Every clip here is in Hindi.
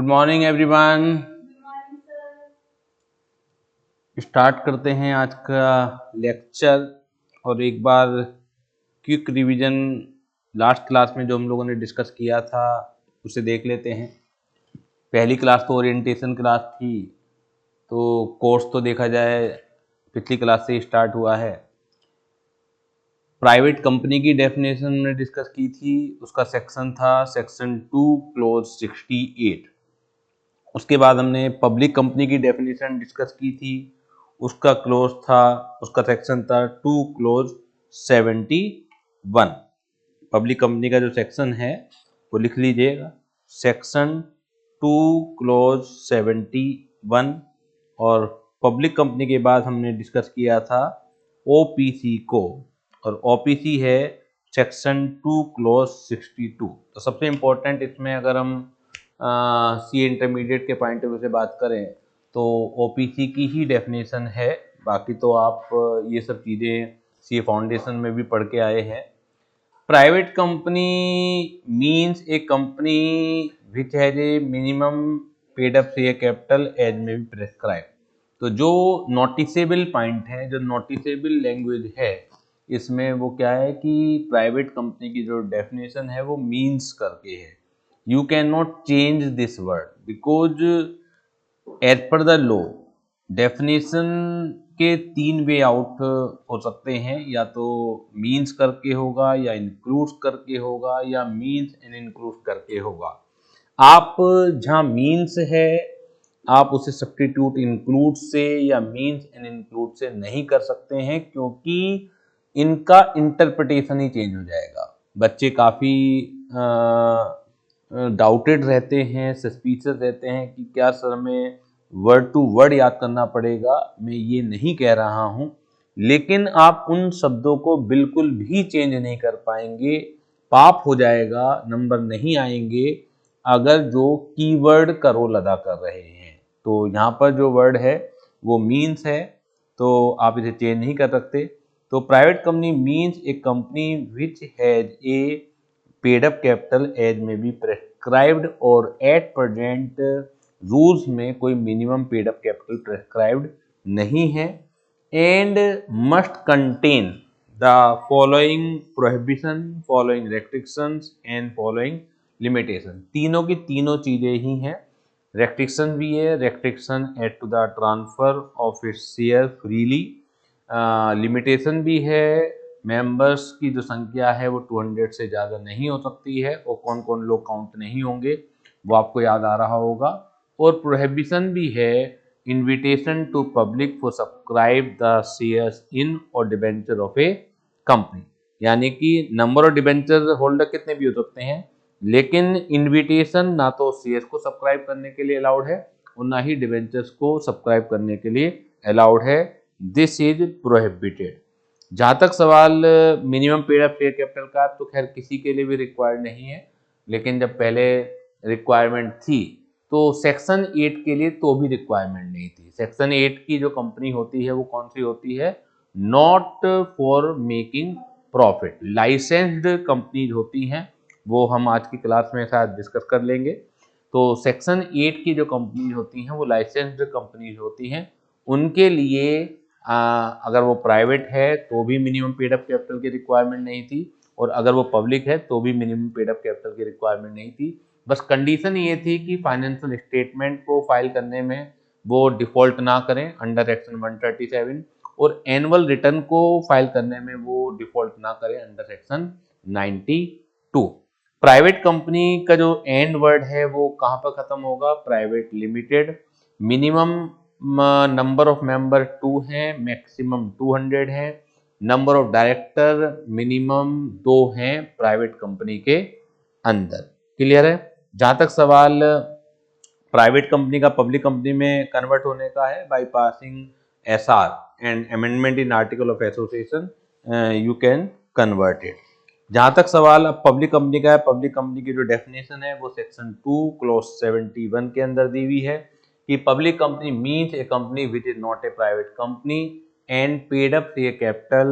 Good morning everyone. स्टार्ट करते हैं आज का लेक्चर और एक बार क्विक रिवीजन लास्ट क्लास में जो हम लोगों ने डिस्कस किया था उसे देख लेते हैं। पहली क्लास तो ओरिएंटेशन क्लास थी, तो कोर्स तो देखा जाए पिछली क्लास से स्टार्ट हुआ है। प्राइवेट कंपनी की डेफिनेशन हमने डिस्कस की थी, उसका सेक्शन था सेक्शन 2 क्लोज 68। उसके बाद हमने पब्लिक कंपनी की डेफिनेशन डिस्कस की थी, उसका क्लोज था, उसका सेक्शन था 2 क्लोज 71। पब्लिक कंपनी का जो सेक्शन है वो लिख लीजिएगा, सेक्शन 2 क्लोज 71। और पब्लिक कंपनी के बाद हमने डिस्कस किया था ओपीसी को, और ओपीसी है सेक्शन 2 क्लोज 62। तो सबसे इम्पोर्टेंट इसमें अगर हम सी इंटरमीडिएट के पॉइंट ऑफ व्यू से बात करें तो ओपीसी की ही डेफिनेशन है। बाकी तो आप ये सब चीज़ें सी फाउंडेशन में भी पढ़ के आए हैं। Private company means a company which has a minimum paid up share capital as may be prescribe. तो जो नोटिसेबल पॉइंट है, जो नोटिसेबल लैंग्वेज है इसमें, वो क्या है कि प्राइवेट कंपनी की जो डेफिनेशन है वो मीन्स करके है। You cannot change this word because as per the law definition के 3 वे आउट हो सकते हैं, या तो मीन्स करके होगा, या इंक्लूड्स करके होगा, या मीन्स एंड इंक्लूड्स करके होगा। आप जहाँ मीन्स है आप उसे सब्स्टिट्यूट इंक्लूड से या मीन्स एंड इंक्लूड से नहीं कर सकते हैं, क्योंकि इनका इंटरप्रिटेशन ही चेंज हो जाएगा। बच्चे काफ़ी डाउटेड रहते हैं, सस्पिशियस रहते हैं कि क्या सर हमें वर्ड टू वर्ड याद करना पड़ेगा। मैं ये नहीं कह रहा हूँ, लेकिन आप उन शब्दों को बिल्कुल भी चेंज नहीं कर पाएंगे, पाप हो जाएगा, नंबर नहीं आएंगे अगर जो कीवर्ड का रोल अदा कर रहे हैं। तो यहाँ पर जो वर्ड है वो मीन्स है, तो आप इसे चेंज नहीं कर सकते। तो private company means a company which has a paid up capital as may be prescribed, और एट प्रेजेंट रूल्स में कोई minimum paid up capital prescribed नहीं है। And must contain the following prohibition, following restrictions and following limitation. तीनों की तीनों चीजें ही हैं। रेस्ट्रिक्शन भी है, restriction at to the transfer of its share freely. Limitation भी है, मेंबर्स की जो संख्या है वो 200 से ज़्यादा नहीं हो सकती है, और कौन कौन लोग काउंट नहीं होंगे वो आपको याद आ रहा होगा। और प्रोहिबिशन भी है, invitation to public for subscribe the shares in और डिबेंचर ऑफ ए कंपनी। यानी कि नंबर ऑफ डिबेंचर होल्डर कितने भी हो सकते हैं, लेकिन इनविटेशन ना तो शेयर्स को सब्सक्राइब करने के लिए अलाउड है और ना ही डिबेंचर्स को सब्सक्राइब करने के लिए अलाउड है। This is prohibited. जहाँ तक सवाल minimum paid up share capital का, तो खैर किसी के लिए भी रिक्वायर्ड नहीं है, लेकिन जब पहले रिक्वायरमेंट थी तो सेक्शन 8 के लिए तो भी रिक्वायरमेंट नहीं थी। सेक्शन 8 की जो कंपनी होती है वो कौन सी होती है? Not for making profit. Licensed companies होती हैं, वो हम आज की क्लास में शायद डिस्कस कर लेंगे। तो सेक्शन 8 की जो कंपनीज होती हैं वो लाइसेंस्ड कंपनीज होती हैं। उनके लिए अगर वो प्राइवेट है तो भी मिनिमम पेड अप कैपिटल की रिक्वायरमेंट नहीं थी, और अगर वो पब्लिक है तो भी मिनिमम पेड अप कैपिटल की रिक्वायरमेंट नहीं थी। बस कंडीशन ये थी कि फाइनेंशियल स्टेटमेंट को फाइल करने में वो डिफॉल्ट ना करें अंडर सेक्शन 137, और एनुअल रिटर्न को फाइल करने में वो डिफॉल्ट ना करें अंडर सेक्शन 92। प्राइवेट कंपनी का जो एंड वर्ड है वो कहाँ पर खत्म होगा? Private limited. Minimum number of member 2 हैं, मैक्सिमम 200 हैं। नंबर ऑफ डायरेक्टर मिनिमम 2 हैं प्राइवेट कंपनी के अंदर। क्लियर है? जहां तक सवाल प्राइवेट कंपनी का पब्लिक कंपनी में कन्वर्ट होने का है, by passing SR and amendment in article of association you can convert it. जहां तक सवाल अब पब्लिक कंपनी का है, पब्लिक कंपनी की जो डेफिनेशन है वो सेक्शन 2 क्लॉज 71 के अंदर दी हुई है कि public company means a company which is not a private company and paid up share capital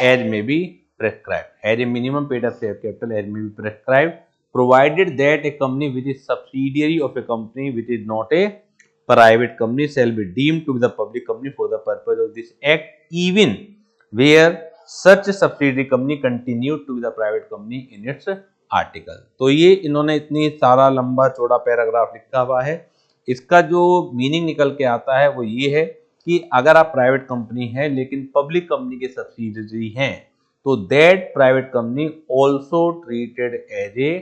as may be prescribe, as a minimum paid up share capital as may be prescribe. provided that a company which is subsidiary of a company which is not a private company shall be deemed to be the public company for the purpose of this act, even where such subsidiary company continue to be the private company in its article। तो ये इन्होंने इतनी सारा लंबा चौड़ा पैराग्राफ लिखा हुआ है। इसका जो मीनिंग निकल के आता है वो ये है कि अगर आप प्राइवेट कंपनी है लेकिन पब्लिक कंपनी के सब्सिडरी हैं तो that private company also treated as a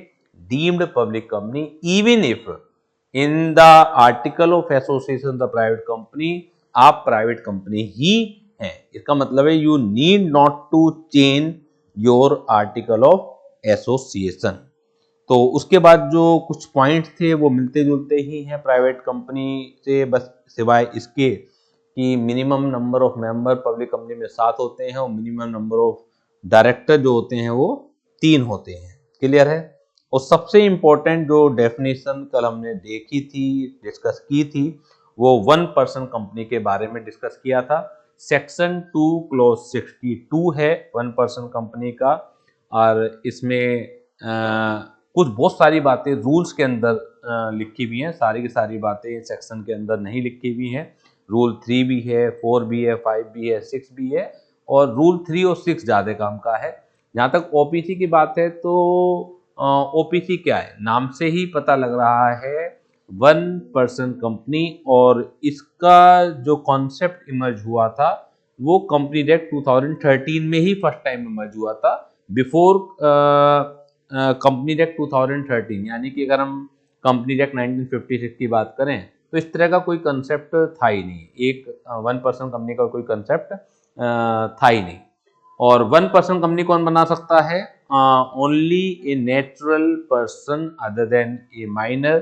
deemed public company even if in the article of association the private company आप प्राइवेट कंपनी ही हैं। इसका मतलब है you need not to change your article of association. तो उसके बाद जो कुछ पॉइंट्स थे वो मिलते जुलते ही हैं प्राइवेट कंपनी से, बस सिवाय इसके कि minimum number of member public company में 7 होते हैं और मिनिमम नंबर ऑफ डायरेक्टर जो होते हैं वो 3 होते हैं। क्लियर है। और सबसे इंपॉर्टेंट जो डेफिनेशन कल हमने देखी थी, डिस्कस की थी, वो 1 पर्सन कंपनी के बारे में डिस्कस किया था। सेक्शन 2 क्लॉज 62 है 1 पर्सन कंपनी का, और इसमें कुछ बहुत सारी बातें रूल्स के अंदर लिखी हुई हैं। सारी की सारी बातें सेक्शन के अंदर नहीं लिखी हुई हैं। रूल 3 भी है, 4 भी है, 5 भी है, 6 भी है, और रूल 3 और 6 ज़्यादा काम का है। जहाँ तक ओपीसी की बात है तो ओपीसी क्या है, नाम से ही पता लग रहा है 1 पर्सन कंपनी, और इसका जो कॉन्सेप्ट इमर्ज हुआ था वो कंपनी एक्ट 2013 में ही फर्स्ट टाइम इमर्ज हुआ था, बिफोर कंपनी एक्ट 2013। यानी कि अगर हम कंपनी एक्ट 1956 की बात करें तो इस तरह का कोई कंसेप्ट था ही नहीं, एक 1 पर्सन कंपनी का कोई कंसेप्ट था ही नहीं। और 1 पर्सन कंपनी कौन बना सकता है? Only a natural person other than A minor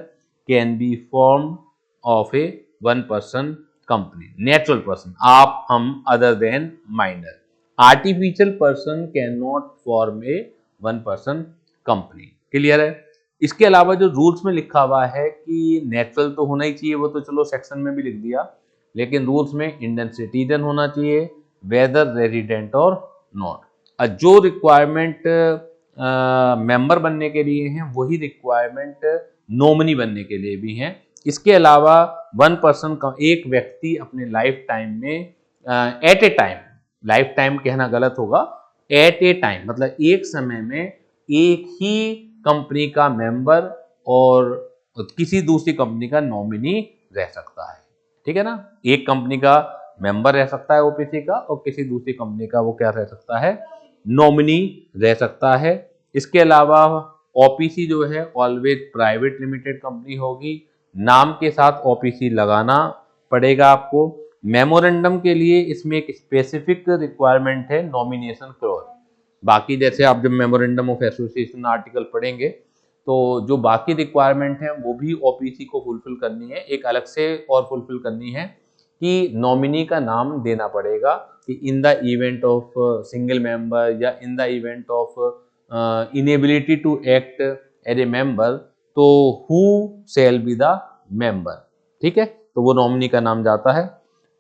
can be form of A 1 person company. Natural person, आप, हम, other than minor. Artificial person can not form A 1 person company. Clear है। इसके अलावा जो रूल्स में लिखा हुआ है कि नेचुरल तो होना ही चाहिए, वो तो चलो सेक्शन में भी लिख दिया, लेकिन रूल्स में इंडियन सिटीजन होना चाहिए, वेदर रेजिडेंट और नॉट। जो रिक्वायरमेंट मेंबर बनने के लिए हैं वही रिक्वायरमेंट नॉमिनी बनने के लिए भी हैं। इसके अलावा 1 पर्सन का एक व्यक्ति अपने लाइफ टाइम में at a time, life time कहना गलत होगा, एट ए टाइम मतलब एक समय में एक ही कंपनी का मेंबर और किसी दूसरी कंपनी का नॉमिनी रह सकता है। ठीक है ना, एक कंपनी का मेंबर रह सकता है ओपीसी का, और किसी दूसरी कंपनी का वो क्या रह सकता है, नॉमिनी रह सकता है। इसके अलावा ओपीसी जो है ऑलवेज प्राइवेट लिमिटेड कंपनी होगी, नाम के साथ ओपीसी लगाना पड़ेगा आपको। मेमोरेंडम के लिए इसमें एक स्पेसिफिक रिक्वायरमेंट है, नॉमिनेशन क्लॉज। बाकी जैसे आप जब मेमोरेंडम ऑफ एसोसिएशन आर्टिकल पढ़ेंगे तो जो बाकी रिक्वायरमेंट है वो भी ओपीसी को फुलफिल करनी है, एक अलग से और फुलफिल करनी है कि नॉमिनी का नाम देना पड़ेगा कि in the event of single member या in the event of inability to act as a member, तो who shall be the member. ठीक है, तो वो नॉमिनी का नाम जाता है।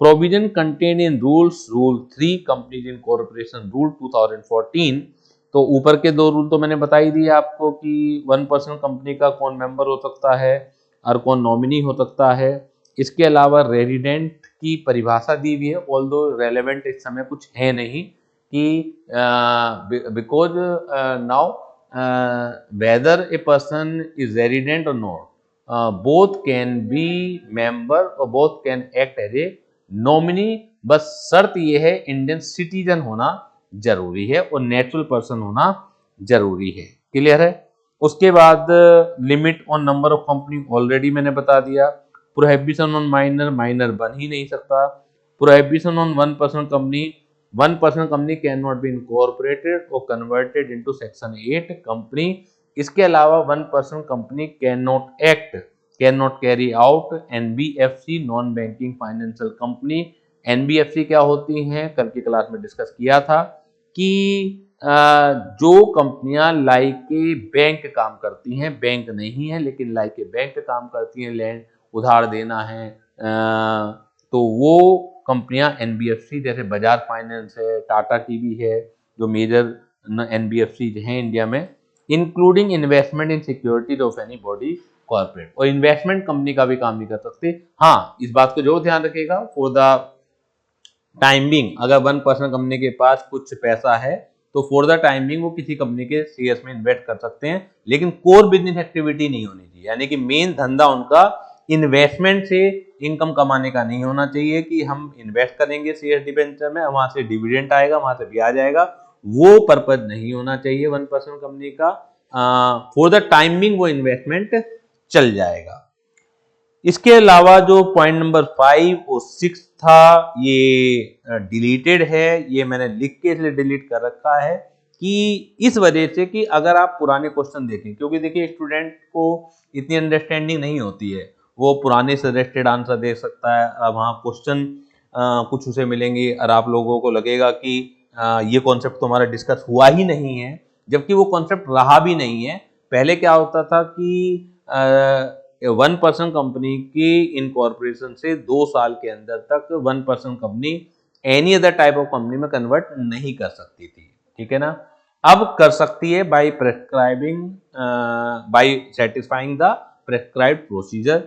Provision contain in rules, rule 3 companies incorporation rule 2014। तो ऊपर के 2 रूल तो मैंने बता ही दिया आपको कि 1 पर्सन कंपनी का कौन मेंबर हो सकता है और कौन नॉमिनी हो सकता है। इसके अलावा रेजिडेंट की परिभाषा दी हुई है, ऑल्दो रेलेवेंट इस समय कुछ है नहीं कि because now whether a person is resident or not, both can be member or both can act as a nominee. बस शर्त यह है इंडियन सिटीजन होना जरूरी है और नेचुरल पर्सन होना जरूरी है। क्लियर है। उसके बाद limit on number of company already मैंने बता दिया। प्रोहिबिशन ऑन माइनर, माइनर बन ही नहीं सकता। Prohibition on 1 person company, 1 person company can not be incorporated और कन्वर्टेड इनटू सेक्शन 8 कंपनी। इसके अलावा 1 person company can not act, can not carry out NBFC, non banking financial company. NBFC क्या होती हैं, कल की क्लास में डिस्कस किया था कि जो कंपनियां लाइक ए बैंक काम करती हैं, बैंक नहीं है लेकिन लाइक ए बैंक काम करती हैं, लैंड उधार देना है, तो वो कंपनियां एनबीएफसी, जैसे बजाज फाइनेंस है, टाटा की भी है, जो मेजर एनबीएफसी हैं इंडिया में, including investment in securities of any body corporate, और इन्वेस्टमेंट कंपनी का भी काम नहीं कर सकते। हाँ, इस बात को जो ध्यान रखेगा, फॉर द टाइम बिंग अगर 1% कंपनी के पास कुछ पैसा है तो फॉर द टाइम बिंग वो किसी कंपनी के शेयर्स में इन्वेस्ट कर सकते हैं, लेकिन कोर बिजनेस एक्टिविटी नहीं होनी चाहिए, यानी कि मेन धंधा उनका इन्वेस्टमेंट से इनकम कमाने का नहीं होना चाहिए कि हम इन्वेस्ट करेंगे शेयर डिबेंचर में, वहां से डिविडेंड आएगा, वहां से ब्याज आएगा, वो पर्पज नहीं होना चाहिए 1% कंपनी का। फॉर द टाइम बिंग वो इन्वेस्टमेंट चल जाएगा। इसके अलावा जो पॉइंट नंबर 5 और 6 था ये डिलीटेड है, ये मैंने लिख के इसलिए डिलीट कर रखा है कि इस वजह से कि अगर आप पुराने क्वेश्चन देखें, क्योंकि देखिए स्टूडेंट को इतनी अंडरस्टैंडिंग नहीं होती है, वो पुराने सजेस्टेड आंसर दे सकता है। अब वहाँ क्वेश्चन कुछ उसे मिलेंगे और आप लोगों को लगेगा कि ये कॉन्सेप्ट तो हमारा डिस्कस हुआ ही नहीं है, जबकि वो कॉन्सेप्ट रहा भी नहीं है। पहले क्या होता था कि 1% कंपनी की इनकॉर्पोरेशन से 2 साल के अंदर तक 1% company any other type of company में कन्वर्ट नहीं कर सकती थी, ठीक है ना। अब कर सकती है by prescribing by satisfying the prescribed procedure.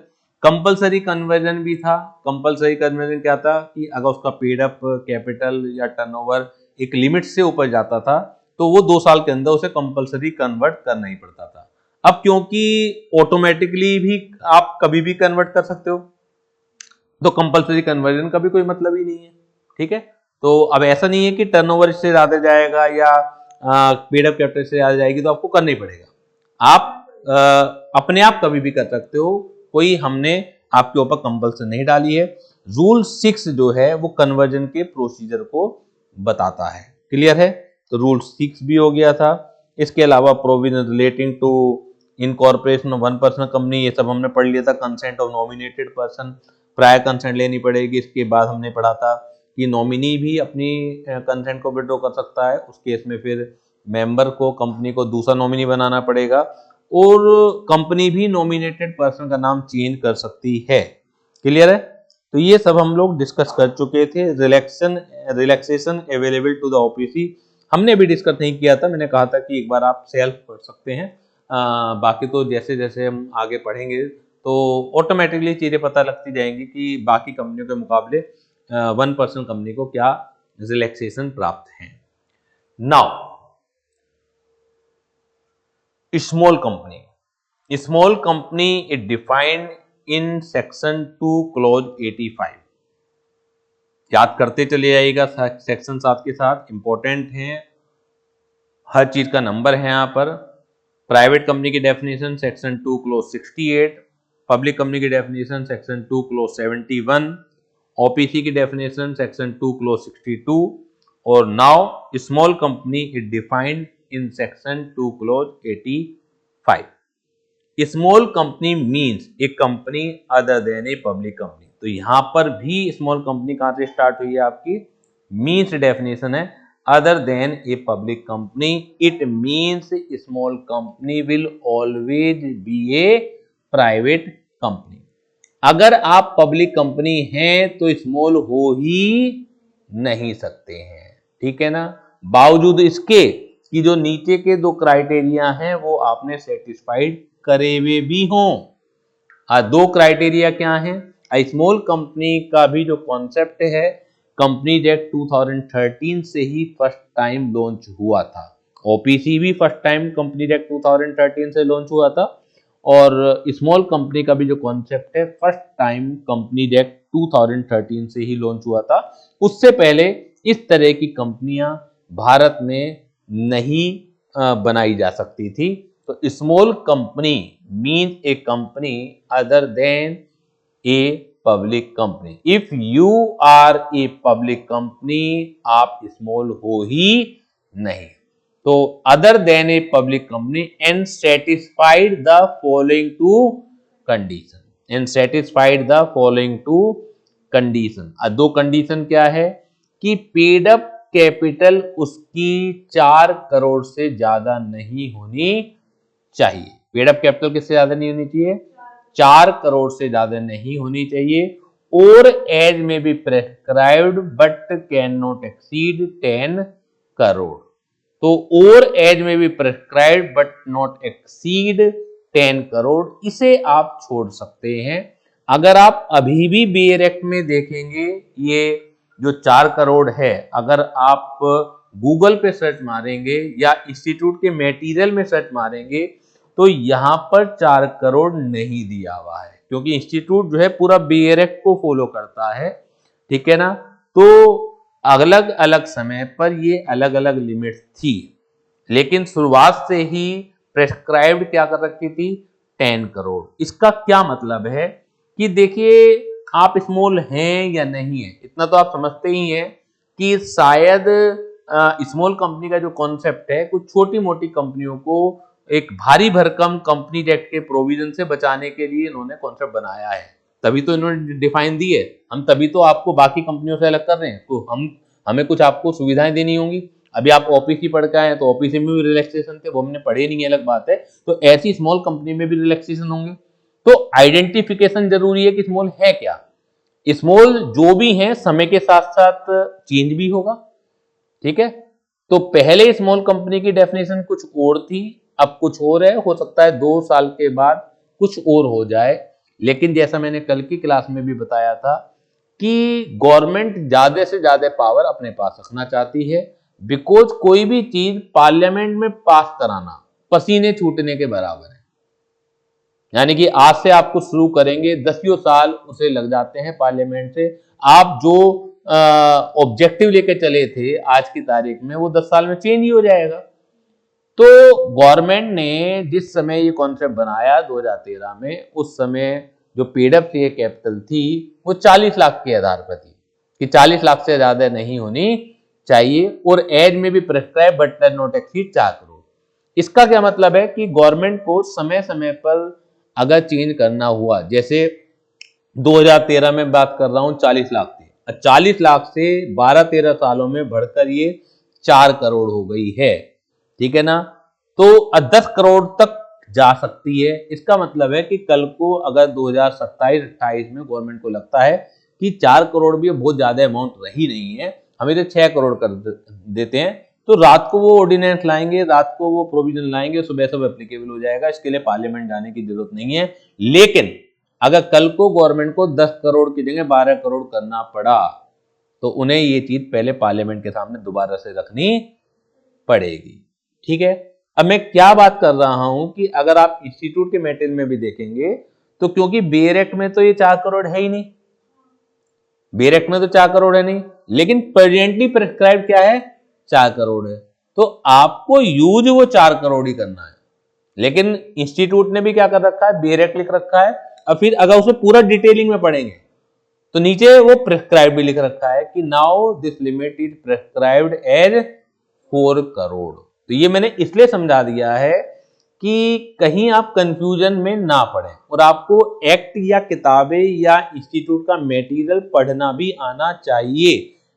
Compulsory conversion भी था। कंपलसरी कन्वर्जन क्या था कि अगर उसका पेड अप कैपिटल या टर्नओवर एक लिमिट से ऊपर जाता था तो वो 2 साल के अंदर उसे कंपलसरी कन्वर्ट करना ही पड़ता था। अब क्योंकि ऑटोमेटिकली भी आप कभी भी कन्वर्ट कर सकते हो, तो कंपलसरी कन्वर्जन का भी कोई मतलब ही नहीं है, ठीक है। तो अब ऐसा नहीं है कि टर्नओवर से ज्यादा जाएगा या पेड अप कैपिटल से ज्यादा जाएगी तो आपको करना ही पड़ेगा। आप अपने आप कभी भी कर सकते हो, कोई हमने आपके ऊपर कंपल्सन नहीं डाली है। रूल 6 जो है वो कन्वर्जन के प्रोसीजर को बताता है। क्लियर है? तो रूल 6 भी हो गया था। इसके अलावा provision relating to incorporation of 1% company, ये सब हमने पढ़ लिया था। Consent of nominated person, prior consent लेनी पड़ेगी। इसके बाद हमने पढ़ा था कि नॉमिनी भी अपनी कंसेंट को विड्रॉ कर सकता है, उस केस में फिर मेंबर को कंपनी को दूसरा नॉमिनी बनाना पड़ेगा, और कंपनी भी नॉमिनेटेड पर्सन का नाम चेंज कर सकती है। क्लियर है? तो ये सब हम लोग डिस्कस कर चुके थे। Relaxation available to the OPC हमने भी डिस्कस नहीं किया था, मैंने कहा था कि एक बार आप सेल्फ पढ़ सकते हैं। बाकी तो जैसे जैसे हम आगे पढ़ेंगे तो ऑटोमेटिकली चीजें पता लगती जाएंगी कि बाकी कंपनियों के मुकाबले 1% कंपनी को क्या रिलैक्सेशन प्राप्त है। Now small company. Small company is defined in section 2 clause 85। याद करते चले जाइएगा, सेक्शन 7 के साथ इंपॉर्टेंट है, हर चीज का नंबर है यहाँ पर। प्राइवेट कंपनी की definition section 2 clause 68, public company की डेफिनेशन सेक्शन 2 क्लॉज 71, ओपीसी की डेफिनेशन सेक्शन 2 क्लॉज 62, और now small company is defined in section 2 clause 85। Small company means a company other than a public company. तो यहां पर भी स्मॉल कंपनी कहां से स्टार्ट हुई है आपकी? मीन्स डेफिनेशन है other than a public company. It means small company will always be A private company. अगर आप पब्लिक कंपनी हैं तो स्मॉल हो ही नहीं सकते हैं, ठीक है ना। बावजूद इसके कि जो नीचे के 2 क्राइटेरिया हैं वो आपने सेटिस्फाइड करे हुए भी हों। 2 क्राइटेरिया क्या हैं? स्मॉल कंपनी का भी जो कॉन्सेप्ट है कंपनीज एक्ट 2013 से ही फर्स्ट टाइम लॉन्च हुआ था। ओपीसी भी फर्स्ट टाइम कंपनीज एक्ट 2013 से लॉन्च हुआ था, और स्मॉल कंपनी का भी जो कॉन्सेप्ट है फर्स्ट टाइम कंपनीज एक्ट 2013 से ही लॉन्च हुआ था। उससे पहले इस तरह की कंपनियां भारत में नहीं बनाई जा सकती थी। तो small company mean a company other than a public company. If you are a public company आप स्मॉल हो ही नहीं। तो other than a public company and satisfied the following two condition. And satisfied the following two condition. 2 condition क्या है कि पेड अप कैपिटल उसकी 4 करोड़ से ज्यादा नहीं होनी चाहिए। पेड अप कैपिटल किससे ज्यादा नहीं होनी चाहिए? 4 करोड़ से ज्यादा नहीं होनी चाहिए। और as may be prescribed but can not exceed 10 crore. तो ओवर एज में भी prescribe but not exceed 10 crore, इसे आप छोड़ सकते हैं। अगर आप अभी भी बेयर एक्ट में देखेंगे, ये जो 4 करोड़ है, अगर आप गूगल पे सर्च मारेंगे या इंस्टीट्यूट के मटेरियल में सर्च मारेंगे तो यहां पर 4 करोड़ नहीं दिया हुआ है, क्योंकि इंस्टीट्यूट जो है पूरा बेयर एक्ट को फॉलो करता है, ठीक है ना। तो अलग अलग समय पर ये अलग अलग लिमिट थी, लेकिन शुरुआत से ही प्रेस्क्राइब्ड क्या कर रखी थी, 10 करोड़। इसका क्या मतलब है कि देखिए, आप स्मॉल हैं या नहीं है, इतना तो आप समझते ही हैं कि शायद स्मॉल कंपनी का जो कॉन्सेप्ट है, कुछ छोटी मोटी कंपनियों को एक भारी भरकम कंपनी एक्ट के प्रोविजन से बचाने के लिए इन्होंने कॉन्सेप्ट बनाया है, तभी तो इन्होंने डिफाइन दी है। हम तभी तो आपको बाकी कंपनियों से अलग कर रहे हैं, तो हमें कुछ आपको सुविधाएं देनी होंगी। अभी आप ओपीसी पढ़ के आए तो ओपीसी में भी रिलैक्सेशन थे, वो हमने पढ़े नहीं है, अलग बात है। तो ऐसी स्मॉल कंपनी में भी रिलैक्सेशन होंगे। तो आइडेंटिफिकेशन जरूरी है कि स्मॉल है क्या। स्मॉल जो भी है समय के साथ साथ चेंज भी होगा, ठीक है। तो पहले स्मॉल कंपनी की डेफिनेशन कुछ और थी, अब कुछ और है, हो सकता है 2 साल के बाद कुछ और हो जाए। लेकिन जैसा मैंने कल की क्लास में भी बताया था कि गवर्नमेंट ज्यादा से ज्यादा पावर अपने पास रखना चाहती है, बिकॉज कोई भी चीज पार्लियामेंट में पास कराना पसीने छूटने के बराबर है। यानी कि आज से आपको शुरू करेंगे, 10 साल उसे लग जाते हैं पार्लियामेंट से। आप जो ऑब्जेक्टिव लेके चले थे आज की तारीख में, वो 10 साल में चेंज ही हो जाएगा। तो गवर्नमेंट ने जिस समय ये कॉन्सेप्ट बनाया 2013 में, उस समय जो पेड अप कैपिटल थी वो 40 लाख के आधार पर थी कि 40 लाख से ज्यादा नहीं होनी चाहिए, और एज में भी prescribe but not exceed 4 crore. इसका क्या मतलब है कि गवर्नमेंट को समय समय पर अगर चेंज करना हुआ, जैसे 2013 में बात कर रहा हूं 40 लाख थी, 40 लाख से 12-13 सालों में बढ़कर ये 4 करोड़ हो गई है, ठीक है ना। तो 10 करोड़ तक जा सकती है। इसका मतलब है कि कल को अगर 2027-28 में गवर्नमेंट को लगता है कि 4 करोड़ भी बहुत ज्यादा अमाउंट रही नहीं है, हमें तो 6 करोड़ कर देते हैं, तो रात को वो ऑर्डिनेंस लाएंगे, रात को वो प्रोविजन लाएंगे, सुबह सुबह एप्लीकेबल हो जाएगा। इसके लिए पार्लियामेंट जाने की जरूरत नहीं है। लेकिन अगर कल को गवर्नमेंट को 10 करोड़ की जगह 12 करोड़ करना पड़ा तो उन्हें ये चीज पहले पार्लियामेंट के सामने दोबारा से रखनी पड़ेगी, ठीक है। अब मैं क्या बात कर रहा हूं कि अगर आप इंस्टीट्यूट के मटेरियल में भी देखेंगे तो क्योंकि बेयर एक्ट में तो ये 4 करोड़ है ही नहीं, बेयर एक्ट में तो 4 करोड़ है नहीं, लेकिन प्रेजेंटली प्रेस्क्राइब क्या है, 4 करोड़ है। तो आपको यूज वो 4 करोड़ ही करना है। लेकिन इंस्टीट्यूट ने भी क्या कर रखा है, बेयर एक्ट लिख रखा है। अब फिर अगर उसे पूरा डिटेलिंग में पढ़ेंगे तो नीचे वो प्रेस्क्राइब भी लिख रखा है कि now this limit is prescribed as 4 crore. तो ये मैंने इसलिए समझा दिया है कि कहीं आप कंफ्यूजन में ना पड़े, और आपको एक्ट या किताबें या इंस्टीट्यूट का मटेरियल पढ़ना भी आना चाहिए।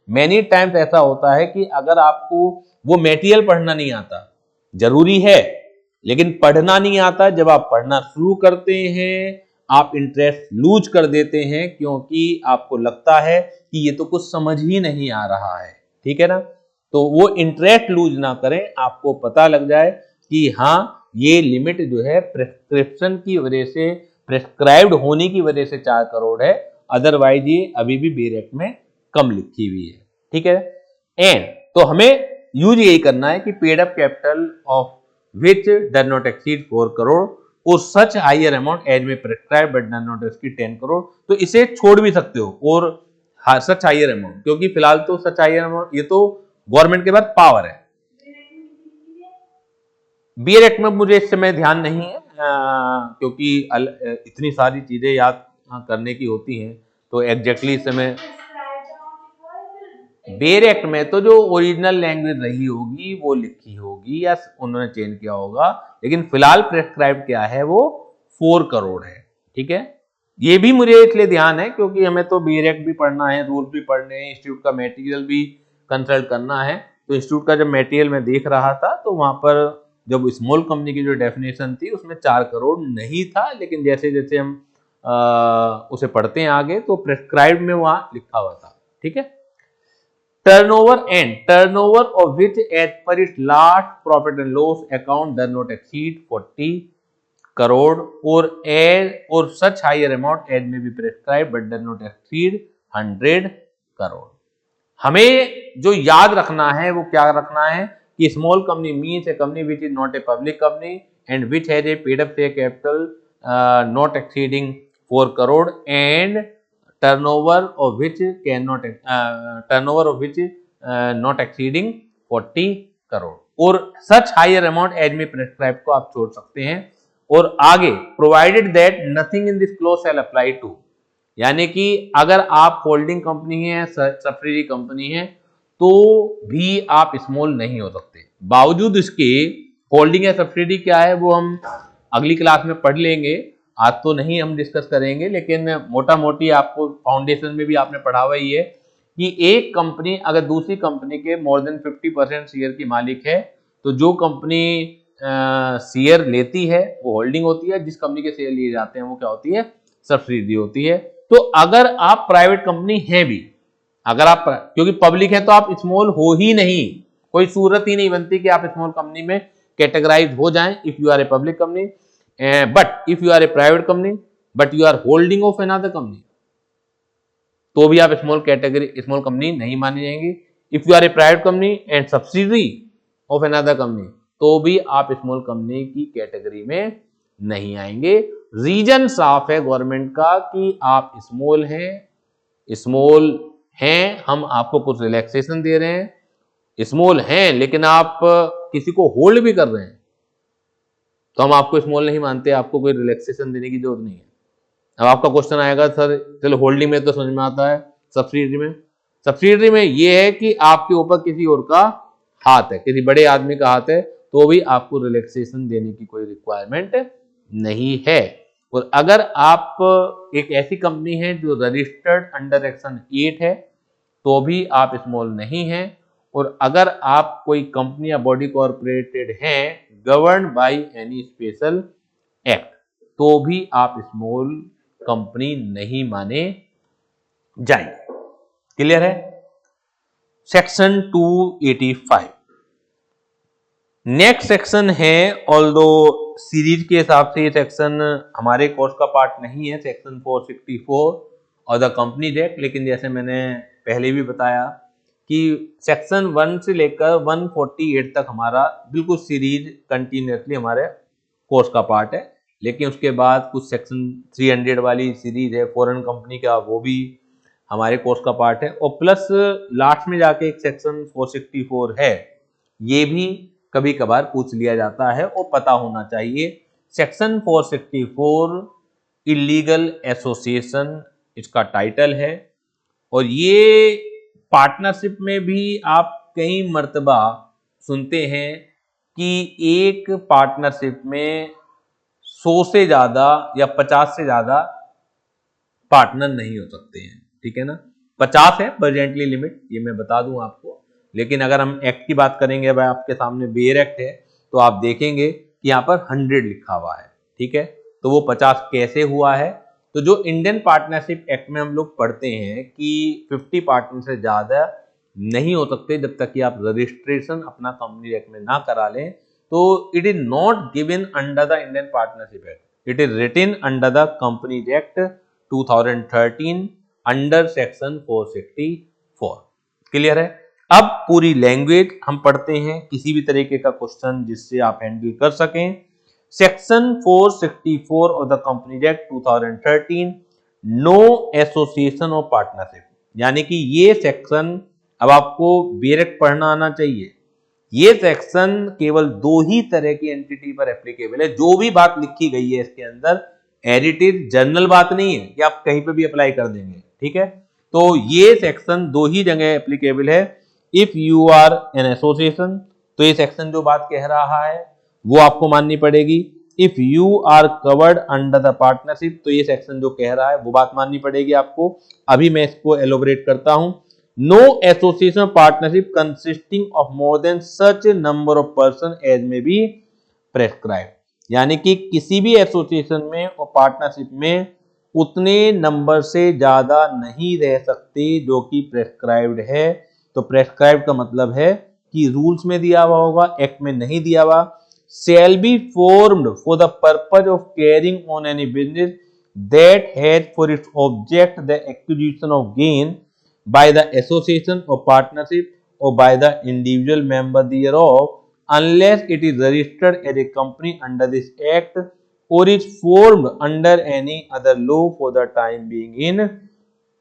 मैनी टाइम्स ऐसा होता है कि अगर आपको वो मटेरियल पढ़ना नहीं आता, जरूरी है, लेकिन पढ़ना नहीं आता, जब आप पढ़ना शुरू करते हैं आप इंटरेस्ट लूज कर देते हैं, क्योंकि आपको लगता है कि ये तो कुछ समझ ही नहीं आ रहा है, ठीक है ना। तो वो इंटरेस्ट लूज ना करें, आपको पता लग जाए कि हाँ ये लिमिट जो है प्रेस्क्रिप्शन की वजह से, प्रेस्क्राइब्ड होने की वजह से 4 करोड़ है, अदरवाइज ये अभी भी बेयर एक्ट में कम लिखी हुई है, ठीक है। एंड तो हमें यूज यही करना है कि paid up capital of which does not exceed 4 crore और सच हायर अमाउंट एज में prescribe but does not exceed 10 crore. तो इसे छोड़ भी सकते हो, और सच हायर अमाउंट, क्योंकि फिलहाल तो सच हायर अमाउंट ये तो गवर्नमेंट के पास पावर है। बेयर एक्ट में मुझे इस समय ध्यान नहीं है, क्योंकि इतनी सारी चीजें याद करने की होती हैं, तो एग्जैक्टली इस समय बेयर एक्ट में तो जो ओरिजिनल लैंग्वेज रही होगी वो लिखी होगी या उन्होंने चेंज किया होगा, लेकिन फिलहाल प्रेस्क्राइब क्या है वो 4 करोड़ है, ठीक है। ये भी मुझे इसलिए ध्यान है क्योंकि हमें तो बेयर एक्ट भी पढ़ना है, रूल भी पढ़ने हैं, इंस्टीट्यूट का मटेरियल भी कंसल्ट करना है। तो इंस्टीट्यूट का जब मटेरियल में देख रहा था तो वहां पर जब स्मॉल कंपनी की जो डेफिनेशन थी उसमें 4 करोड़ नहीं था, लेकिन जैसे जैसे हम उसे पढ़ते हैं आगे तो प्रेस्क्राइब में वहां लिखा हुआ था, ठीक है। turnover of which as per its last profit and loss account does not exceed 40 crore or such higher amount as may be prescribed but does not exceed 100 crore। हमें जो याद रखना है वो क्या रखना है कि small company means a company which is not A public company and which has a paid up share capital not exceeding 4 crore and turnover of which not exceeding 40 crore और such higher amount as may prescribe को आप छोड़ सकते हैं। और आगे provided that nothing in this clause shall apply to, यानी कि अगर आप होल्डिंग कंपनी है, सब्सिडरी कंपनी है, तो भी आप स्मॉल नहीं हो सकते। बावजूद इसके होल्डिंग या सब्सिडरी क्या है वो हम अगली क्लास में पढ़ लेंगे, आज तो नहीं हम डिस्कस करेंगे, लेकिन मोटा मोटी आपको फाउंडेशन में भी आपने पढ़ा हुआ ही है कि एक कंपनी अगर दूसरी कंपनी के मोर देन 50% शेयर की मालिक है तो जो कंपनी शेयर लेती है वो होल्डिंग होती है, जिस कंपनी के शेयर लिए जाते हैं वो क्या होती है, सब्सिडी होती है। तो अगर आप प्राइवेट कंपनी हैं भी, अगर आप क्योंकि पब्लिक है तो आप स्मॉल हो ही नहीं, कोई सूरत ही नहीं बनती कि आप स्मॉल कंपनी में कैटेगराइज हो जाएं if you are a public company, but if you are a private company but you are holding of another company तो भी आप स्मॉल कंपनी नहीं मानी जाएंगी। If you are a private company and subsidiary of another company तो भी आप स्मॉल कंपनी की कैटेगरी में नहीं आएंगे। रीजन साफ है गवर्नमेंट का कि आप स्मॉल हैं, हम आपको कुछ रिलैक्सेशन दे रहे हैं, स्मॉल हैं लेकिन आप किसी को होल्ड भी कर रहे हैं तो हम आपको स्मॉल नहीं मानते, आपको कोई रिलैक्सेशन देने की जरूरत नहीं है। अब आपका क्वेश्चन आएगा सर चलो होल्डिंग में तो समझ में आता है, सब्सिडरी में ये है कि आपके ऊपर किसी और का हाथ है, किसी बड़े आदमी का हाथ है, तो भी आपको रिलैक्सेशन देने की कोई रिक्वायरमेंट नहीं है। और अगर आप एक ऐसी कंपनी है जो रजिस्टर्ड अंडर एक्शन 8 है तो भी आप स्मॉल नहीं हैं। और अगर आप कोई कंपनी या बॉडी कॉर्पोरेटेड हैं govern by any special act तो भी आप स्मॉल कंपनी नहीं माने जाएंगे। क्लियर है? सेक्शन 285 नेक्स्ट सेक्शन है, ऑल्दो सीरीज के हिसाब से ये सेक्शन हमारे कोर्स का पार्ट नहीं है, सेक्शन 464 और द कंपनीज एक्ट, लेकिन जैसे मैंने पहले भी बताया कि सेक्शन 1 से लेकर 148 तक हमारा बिल्कुल सीरीज कंटिन्यूसली हमारे कोर्स का पार्ट है। लेकिन उसके बाद कुछ सेक्शन 300 वाली सीरीज है फॉरेन कंपनी का, वो भी हमारे कोर्स का पार्ट है। और प्लस लास्ट में जाके एक सेक्शन 464 है, ये भी कभी कभार पूछ लिया जाता है और पता होना चाहिए। सेक्शन 464 इलीगल एसोसिएशन इसका टाइटल है और ये पार्टनरशिप में भी आप कई मर्तबा सुनते हैं कि एक पार्टनरशिप में 100 से ज्यादा या 50 से ज्यादा पार्टनर नहीं हो सकते हैं, ठीक है ना। 50 है प्रेजेंटली लिमिट, ये मैं बता दूं आपको। लेकिन अगर हम एक्ट की बात करेंगे, भाई आपके सामने बेयर एक्ट है तो आप देखेंगे कि यहाँ पर 100 लिखा हुआ है, ठीक है। तो वो 50 कैसे हुआ है? तो जो इंडियन पार्टनरशिप एक्ट में हम लोग पढ़ते हैं कि 50 पार्टनर से ज्यादा नहीं हो सकते जब तक कि आप रजिस्ट्रेशन अपना कंपनी एक्ट में ना करा लें। तो it is not given under the Indian partnership act, it is written under the companies act 2013 under section 464। Clear है? अब पूरी लैंग्वेज हम पढ़ते हैं, किसी भी तरीके का क्वेश्चन जिससे आप हैंडल कर सकें। Section 464 of the companies act 2013 no association of partnership, यानी कि ये सेक्शन, अब आपको बेयर एक्ट पढ़ना आना चाहिए, ये सेक्शन केवल 2 ही तरह की एंटिटी पर एप्लीकेबल है। जो भी बात लिखी गई है इसके अंदर एडिटेड जर्नल बात नहीं है कि आप कहीं पे भी अप्लाई कर देंगे, ठीक है। तो ये सेक्शन 2 ही जगह एप्लीकेबल है। If you are an association, तो ये सेक्शन जो बात कह रहा है वो आपको माननी पड़ेगी। If you are covered under the partnership, तो ये सेक्शन जो कह रहा है वो बात माननी पड़ेगी आपको। अभी मैं इसको एलोबरेट करता हूं। No association partnership consisting of more than such number of person as may be prescribe, यानी कि किसी भी एसोसिएशन में और पार्टनरशिप में उतने नंबर से ज्यादा नहीं रह सकते जो कि प्रेस्क्राइब्ड है। तो प्रेस्क्राइब्ड का मतलब है कि रूल्स में दिया हुआ होगा, एक्ट में नहीं दिया हुआ। shall be formed for the purpose of carrying on any business that has for its object the acquisition of gain by the association or partnership or by the individual member thereof, unless it is registered as a company under this act or is formed under any other law for the time being in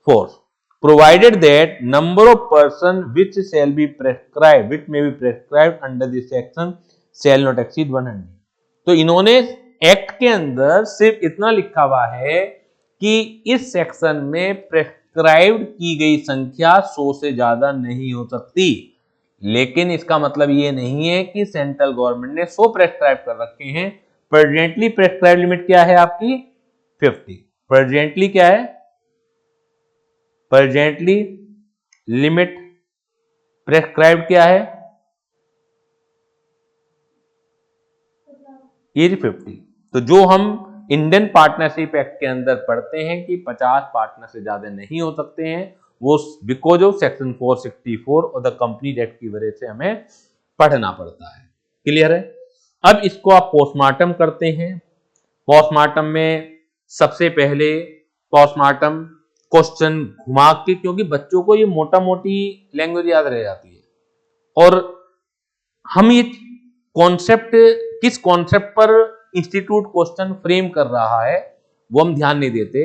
force, provided that number of persons which shall be prescribed, which may be prescribed under this section shall not exceed 100। तो इन्होंने एक्ट के अंदर सिर्फ इतना लिखा हुआ है कि इस सेक्शन में प्रेस्क्राइब्ड की गई संख्या 100 से ज्यादा नहीं हो सकती, लेकिन इसका मतलब ये नहीं है कि सेंट्रल गवर्नमेंट ने 100 प्रेस्क्राइब कर रखे हैं। प्रेजेंटली प्रेस्क्राइब लिमिट क्या है आपकी 50। प्रेजेंटली क्या है, प्रेजेंटली लिमिट प्रेस्क्राइब क्या है, ये 50। तो जो हम इंडियन पार्टनरशिप एक्ट के अंदर पढ़ते हैं कि 50 पार्टनर से ज्यादा नहीं हो सकते हैं, वो बिकॉज ऑफ सेक्शन 464 और द कंपनी एक्ट की वजह से हमें पढ़ना पड़ता है। क्लियर है। अब इसको आप पोस्टमार्टम करते हैं। पोस्टमार्टम में सबसे पहले पोस्टमार्टम क्वेश्चन घुमा के, क्योंकि बच्चों को ये मोटा मोटी लैंग्वेज याद रह जाती है और हम ये कॉन्सेप्ट किस कॉन्सेप्ट पर इंस्टीट्यूट क्वेश्चन फ्रेम कर रहा है वो हम ध्यान नहीं देते।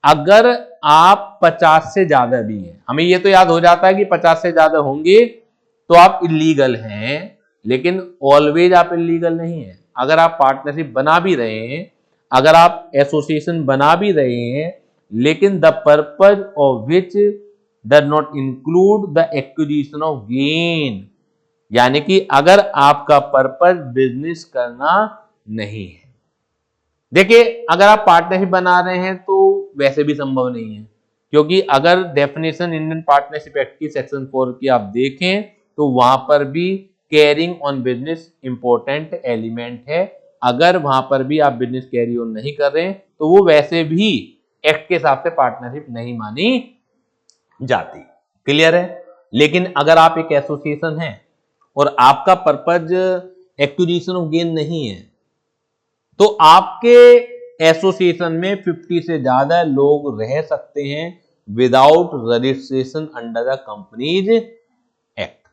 अगर आप 50 से ज्यादा भी हैं, हमें ये तो याद हो जाता है कि 50 से ज्यादा होंगे तो आप इलीगल हैं, लेकिन ऑलवेज आप इलीगल नहीं हैं। अगर आप पार्टनरशिप बना भी रहे हैं, अगर आप एसोसिएशन बना भी रहे हैं, लेकिन the purpose of which does not include the acquisition of gain, यानी कि अगर आपका पर्पज बिजनेस करना नहीं है। देखिए, अगर आप पार्टनरशिप बना रहे हैं तो वैसे भी संभव नहीं है, क्योंकि अगर डेफिनेशन इंडियन पार्टनरशिप एक्ट की सेक्शन 4 की आप देखें तो वहां पर भी carrying on business important element है। अगर वहां पर भी आप बिजनेस कैरी ऑन नहीं कर रहे हैं तो वो वैसे भी एक्ट के हिसाब से पार्टनरशिप नहीं मानी जाती। क्लियर है। लेकिन अगर आप एक एसोसिएशन है और आपका पर्पज एक्विजिशन ऑफ गेन नहीं है, तो आपके एसोसिएशन में 50 से ज्यादा लोग रह सकते हैं without registration under the companies act.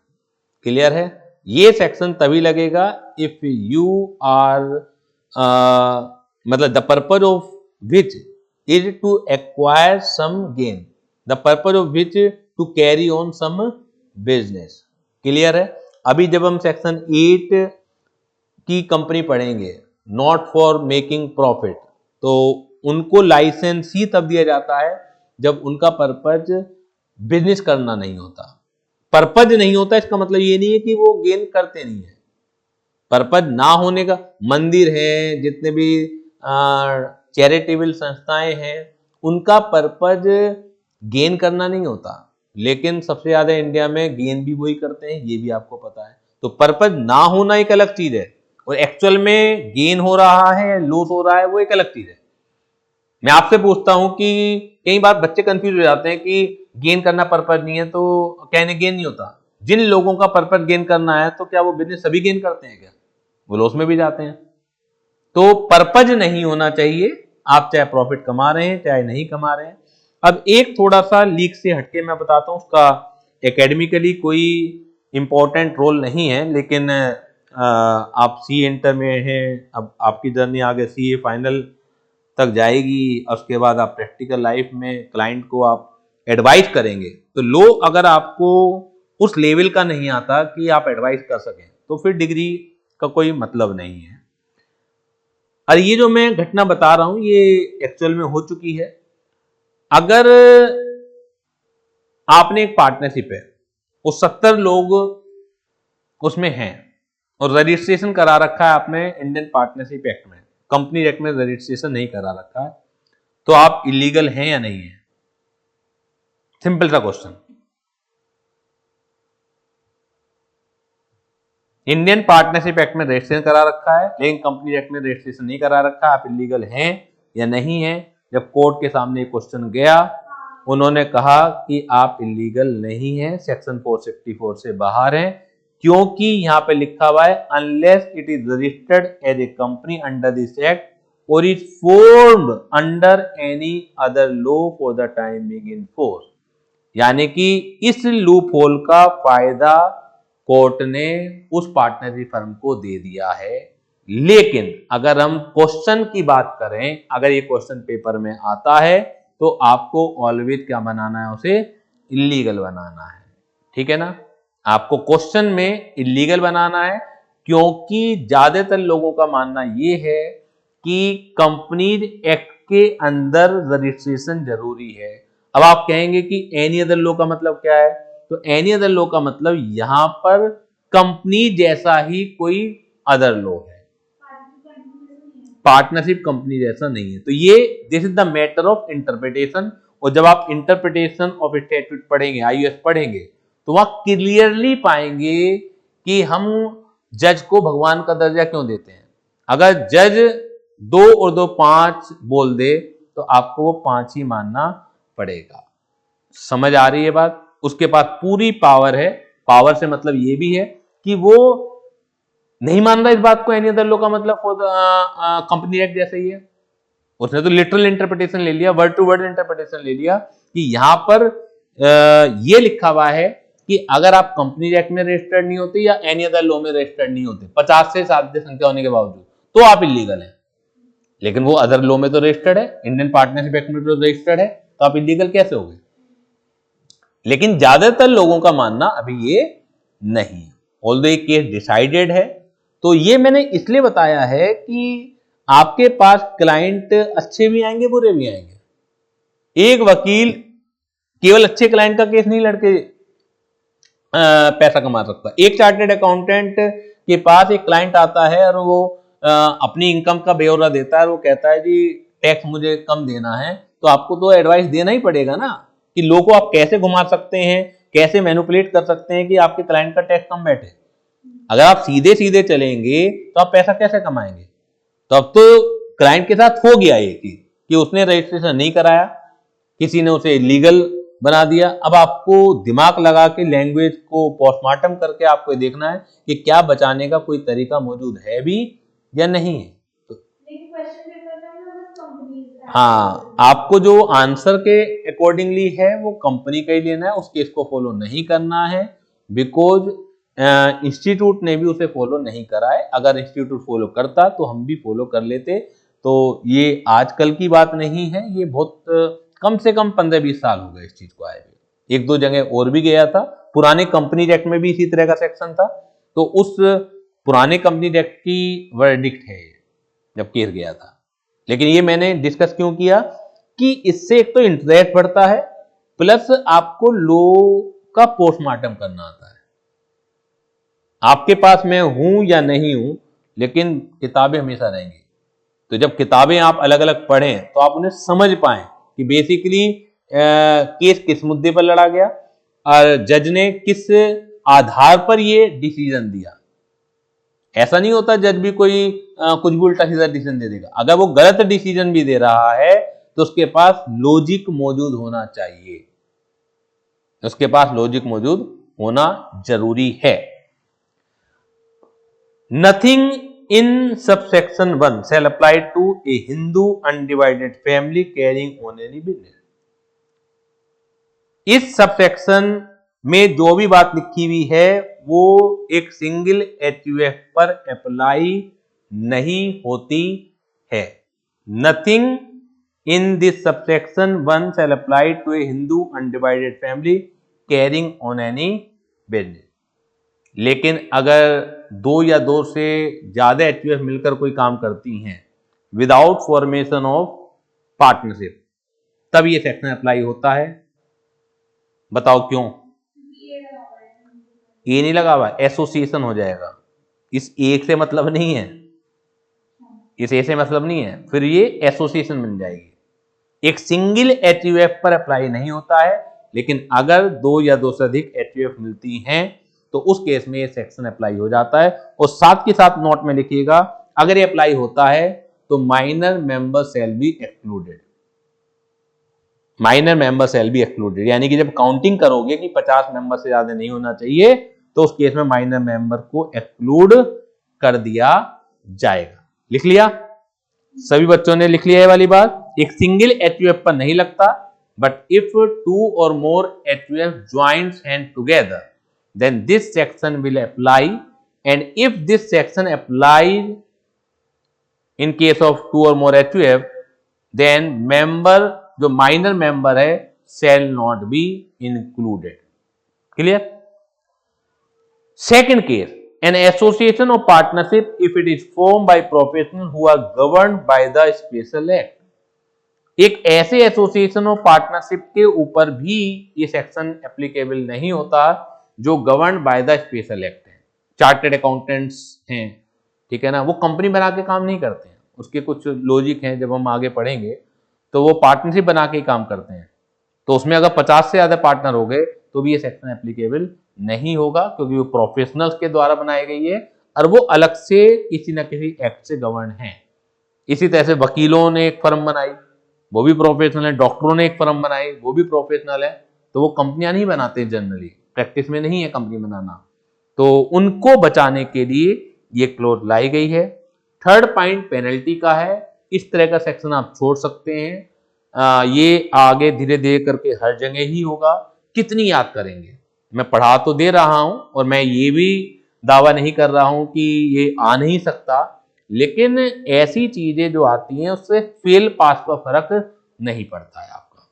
Clear है। ये सेक्शन तभी लगेगा इफ यू आर मतलब the purpose of which is to acquire some gain, the purpose of which to carry on some business. Clear है। अभी जब हम सेक्शन 8 की कंपनी पढ़ेंगे, नॉट फॉर मेकिंग प्रॉफिट, तो उनको लाइसेंस ही तब दिया जाता है जब उनका पर्पज बिजनेस करना नहीं होता। पर्पज नहीं होता इसका मतलब ये नहीं है कि वो गेन करते नहीं है। पर्पज ना होने का, मंदिर है, जितने भी चैरिटेबल संस्थाएं हैं, उनका पर्पज गेन करना नहीं होता, लेकिन सबसे ज्यादा इंडिया में गेन भी वही करते हैं, ये भी आपको पता है। तो पर्पज ना होना एक अलग चीज है और एक्चुअल में गेन हो रहा है या लॉस हो रहा है वो एक अलग चीज है। मैं आपसे पूछता हूं कि कई बार बच्चे कंफ्यूज हो जाते हैं कि गेन करना पर्पज नहीं है तो कहने गेन नहीं होता। जिन लोगों का पर्पज गेन करना है तो क्या वो बिजनेस सभी गेन करते हैं क्या? वो लॉस में भी जाते हैं। तो पर्पज नहीं होना चाहिए, आप चाहे प्रॉफिट कमा रहे हैं चाहे नहीं कमा रहे हैं। अब एक थोड़ा सा लीक से हटके मैं बताता हूं, उसका एकेडमिकली कोई इंपॉर्टेंट रोल नहीं है, लेकिन आप सी इंटर में हैं, अब आपकी जर्नी आगे सी फाइनल तक जाएगी, उसके बाद आप प्रैक्टिकल लाइफ में क्लाइंट को आप एडवाइस करेंगे। तो लो अगर आपको उस लेवल का नहीं आता कि आप एडवाइस कर सकें तो फिर डिग्री का कोई मतलब नहीं है। और ये जो मैं घटना बता रहा हूं ये एक्चुअल में हो चुकी है। अगर आपने एक पार्टनरशिप है, वो 70 लोग उसमें हैं और रजिस्ट्रेशन करा रखा है आपने इंडियन पार्टनरशिप एक्ट में, कंपनी एक्ट में रजिस्ट्रेशन नहीं करा रखा है, तो आप इलीगल हैं या नहीं है? सिंपल सा क्वेश्चन। इंडियन पार्टनरशिप एक्ट में रजिस्ट्रेशन करा रखा है लेकिन कंपनी एक्ट में रजिस्ट्रेशन नहीं करा रखा है, आप इलीगल हैं या नहीं है? जब कोर्ट के सामने क्वेश्चन गया उन्होंने कहा कि आप इलीगल नहीं हैं, सेक्शन 464 से बाहर हैं, क्योंकि यहां पे लिखा हुआ है unless it is registered as a company under this act or is formed under any other law for the time being in force. यानी कि इस लूप होल का फायदा कोर्ट ने उस पार्टनरशिप फर्म को दे दिया है। लेकिन अगर हम क्वेश्चन की बात करें, अगर ये क्वेश्चन पेपर में आता है तो आपको ऑलवेज क्या बनाना है, उसे इलीगल बनाना है। ठीक है ना, आपको क्वेश्चन में इलीगल बनाना है, क्योंकि ज्यादातर लोगों का मानना ये है कि कंपनीज एक्ट के अंदर रजिस्ट्रेशन जरूरी है। अब आप कहेंगे कि एनी अदर लॉ का मतलब क्या है, तो एनी अदर लॉ का मतलब यहां पर कंपनी जैसा ही कोई अदर लॉ है, पार्टनरशिप कंपनी जैसा नहीं है। तो ये this is the matter of interpretation. और जब आप इंटरप्रिटेशन ऑफ स्टैट्यूट पढ़ेंगे, आईयूएस पढ़ेंगे, तो वहां क्लियरली पाएंगे कि हम जज को भगवान का दर्जा क्यों देते हैं। अगर जज 2 और 2 5 बोल दे तो आपको वो 5 ही मानना पड़ेगा। समझ आ रही है बात? उसके पास पूरी पावर है। पावर से मतलब ये भी है कि वो नहीं मान रहा इस बात को एनी अदर लॉ का मतलब कंपनी एक्ट जैसे ही है। उसने तो लिटरल इंटरप्रिटेशन ले लिया, वर्ड टू वर्ड इंटरप्रिटेशन ले लिया कि यहां पर ये लिखा हुआ है कि अगर आप कंपनी एक्ट में रजिस्टर्ड नहीं होते या एनी अदर लॉ में रजिस्टर्ड नहीं होते 50 से साध्य संख्या होने के बावजूद, तो आप इलीगल हैं। लेकिन वो अदर लॉ में तो रजिस्टर्ड है, इंडियन पार्टनरशिप एक्ट में तो रजिस्टर्ड है, तो आप इलीगल कैसे हो गए? लेकिन ज्यादातर लोगों का मानना अभी ये नहीं है। ऑल्दो ये केस डिसाइडेड है, तो ये मैंने इसलिए बताया है कि आपके पास क्लाइंट अच्छे भी आएंगे, बुरे भी आएंगे। एक वकील केवल अच्छे क्लाइंट का केस नहीं लड़के पैसा कमा सकता। एक चार्टेड अकाउंटेंट के पास एक क्लाइंट आता है और वो अपनी इनकम का ब्यौरा देता है, वो कहता है जी टैक्स मुझे कम देना है, तो आपको तो एडवाइस देना ही पड़ेगा ना कि लोगों को आप कैसे घुमा सकते हैं, कैसे मैनिपुलेट कर सकते हैं कि आपके क्लाइंट का टैक्स कम बैठे। अगर आप सीधे सीधे चलेंगे तो आप पैसा कैसे कमाएंगे? तो अब तो क्लाइंट के साथ हो गया ये कि उसने रजिस्ट्रेशन नहीं कराया, किसी ने उसे लीगल बना दिया। अब आपको दिमाग लगा के लैंग्वेज को पोस्टमार्टम करके आपको देखना है कि क्या बचाने का कोई तरीका मौजूद है भी या नहीं है। हाँ, आपको जो आंसर के अकॉर्डिंगली है वो कंपनी का ही लेना है, उस केस को फॉलो नहीं करना है, बिकॉज इंस्टीट्यूट ने भी उसे फॉलो नहीं करा है। अगर इंस्टीट्यूट फॉलो करता तो हम भी फॉलो कर लेते। तो ये आजकल की बात नहीं है, ये बहुत कम से कम 15-20 साल हो गए इस चीज को आए हुए। 1-2 जगह और भी गया था, पुराने कंपनी एक्ट में भी इसी तरह का सेक्शन था, तो उस पुराने कंपनी एक्ट की वर्डिक्ट है जब केस गया था। लेकिन ये मैंने डिस्कस क्यों किया कि इससे एक तो इंटरेस्ट बढ़ता है, प्लस आपको लॉ का पोस्टमार्टम करना आता है। आपके पास मैं हूं या नहीं हूं, लेकिन किताबें हमेशा रहेंगी। तो जब किताबें आप अलग अलग पढ़ें तो आप उन्हें समझ पाएं कि बेसिकली केस किस मुद्दे पर लड़ा गया और जज ने किस आधार पर ये डिसीजन दिया। ऐसा नहीं होता जज भी कोई कुछ भी उल्टा सीधा डिसीजन दे देगा। अगर वो गलत डिसीजन भी दे रहा है तो उसके पास लॉजिक मौजूद होना चाहिए, उसके पास लॉजिक मौजूद होना जरूरी है। Nothing in subsection 1 shall apply to a Hindu undivided family carrying on any business। इस सबसेक्शन में जो भी बात लिखी हुई है वो एक सिंगल एचयूएफ पर अप्लाई नहीं होती है। Nothing in this subsection 1 shall apply to a Hindu undivided family carrying on any business। लेकिन अगर 2 या 2 से ज्यादा एचयूएफ मिलकर कोई काम करती हैं विदाउट फॉर्मेशन ऑफ पार्टनरशिप, तब ये सेक्शन अप्लाई होता है। बताओ क्यों? ये नहीं लगा हुआ, एसोसिएशन हो जाएगा। इस एक से मतलब नहीं है, इस ए से मतलब नहीं है, फिर ये एसोसिएशन बन जाएगी। एक सिंगल एचयूएफ पर अप्लाई नहीं होता है, लेकिन अगर 2 या 2 से अधिक एचयूएफ मिलती हैं तो उस केस में ये सेक्शन अप्लाई हो जाता है। और साथ के साथ नोट में लिखिएगा, अगर ये अप्लाई होता है तो minor member shall be excluded. Minor member shall be excluded, यानी कि जब काउंटिंग करोगे कि 50 मेंबर से ज्यादा नहीं होना चाहिए तो उस केस में माइनर मेंबर को एक्सक्लूड कर दिया जाएगा। लिख लिया? सभी बच्चों ने लिख लिया ये वाली बात। एक सिंगल एचयूएफ पर नहीं लगता, but if 2 or more HUF joints hand together then this section will apply, and if this section applies in case of 2 or more HUF then member जो माइनर मेंबर है shall not be included। Clear? Second case, an association or partnership if it is formed by professionals who are governed by the special act। एक ऐसे एसोसिएशन और पार्टनरशिप के ऊपर भी ये सेक्शन एप्लीकेबल नहीं होता जो govern by the special act है। चार्टर्ड अकाउंटेंट्स हैं, ठीक है ना, वो कंपनी बना के काम नहीं करते हैं, उसके कुछ लॉजिक हैं, जब हम आगे पढ़ेंगे तो वो पार्टनरशिप बना के ही काम करते हैं। तो उसमें अगर 50 से ज्यादा पार्टनर हो गए तो भी ये सेक्शन एप्लीकेबल नहीं होगा, क्योंकि वो प्रोफेशनल्स के द्वारा बनाई गई है और वो अलग से किसी न किसी एक्ट से गवर्न है। इसी तरह से वकीलों ने एक फर्म बनाई, वो भी प्रोफेशनल है, डॉक्टरों ने एक फर्म बनाई, वो भी प्रोफेशनल है। तो वो कंपनियां नहीं बनाते, जनरली प्रैक्टिस में नहीं है कंपनी बनाना, तो उनको बचाने के लिए ये क्लोज लाई गई है। थर्ड पॉइंट पेनल्टी का है। इस तरह का सेक्शन आप छोड़ सकते हैं, ये आगे धीरे धीरे करके हर जगह ही होगा। कितनी याद करेंगे? मैं पढ़ा तो दे रहा हूं और मैं ये भी दावा नहीं कर रहा हूं कि ये आ नहीं सकता, लेकिन ऐसी चीजें जो आती हैं उससे फेल पास का फर्क नहीं पड़ता है आपका।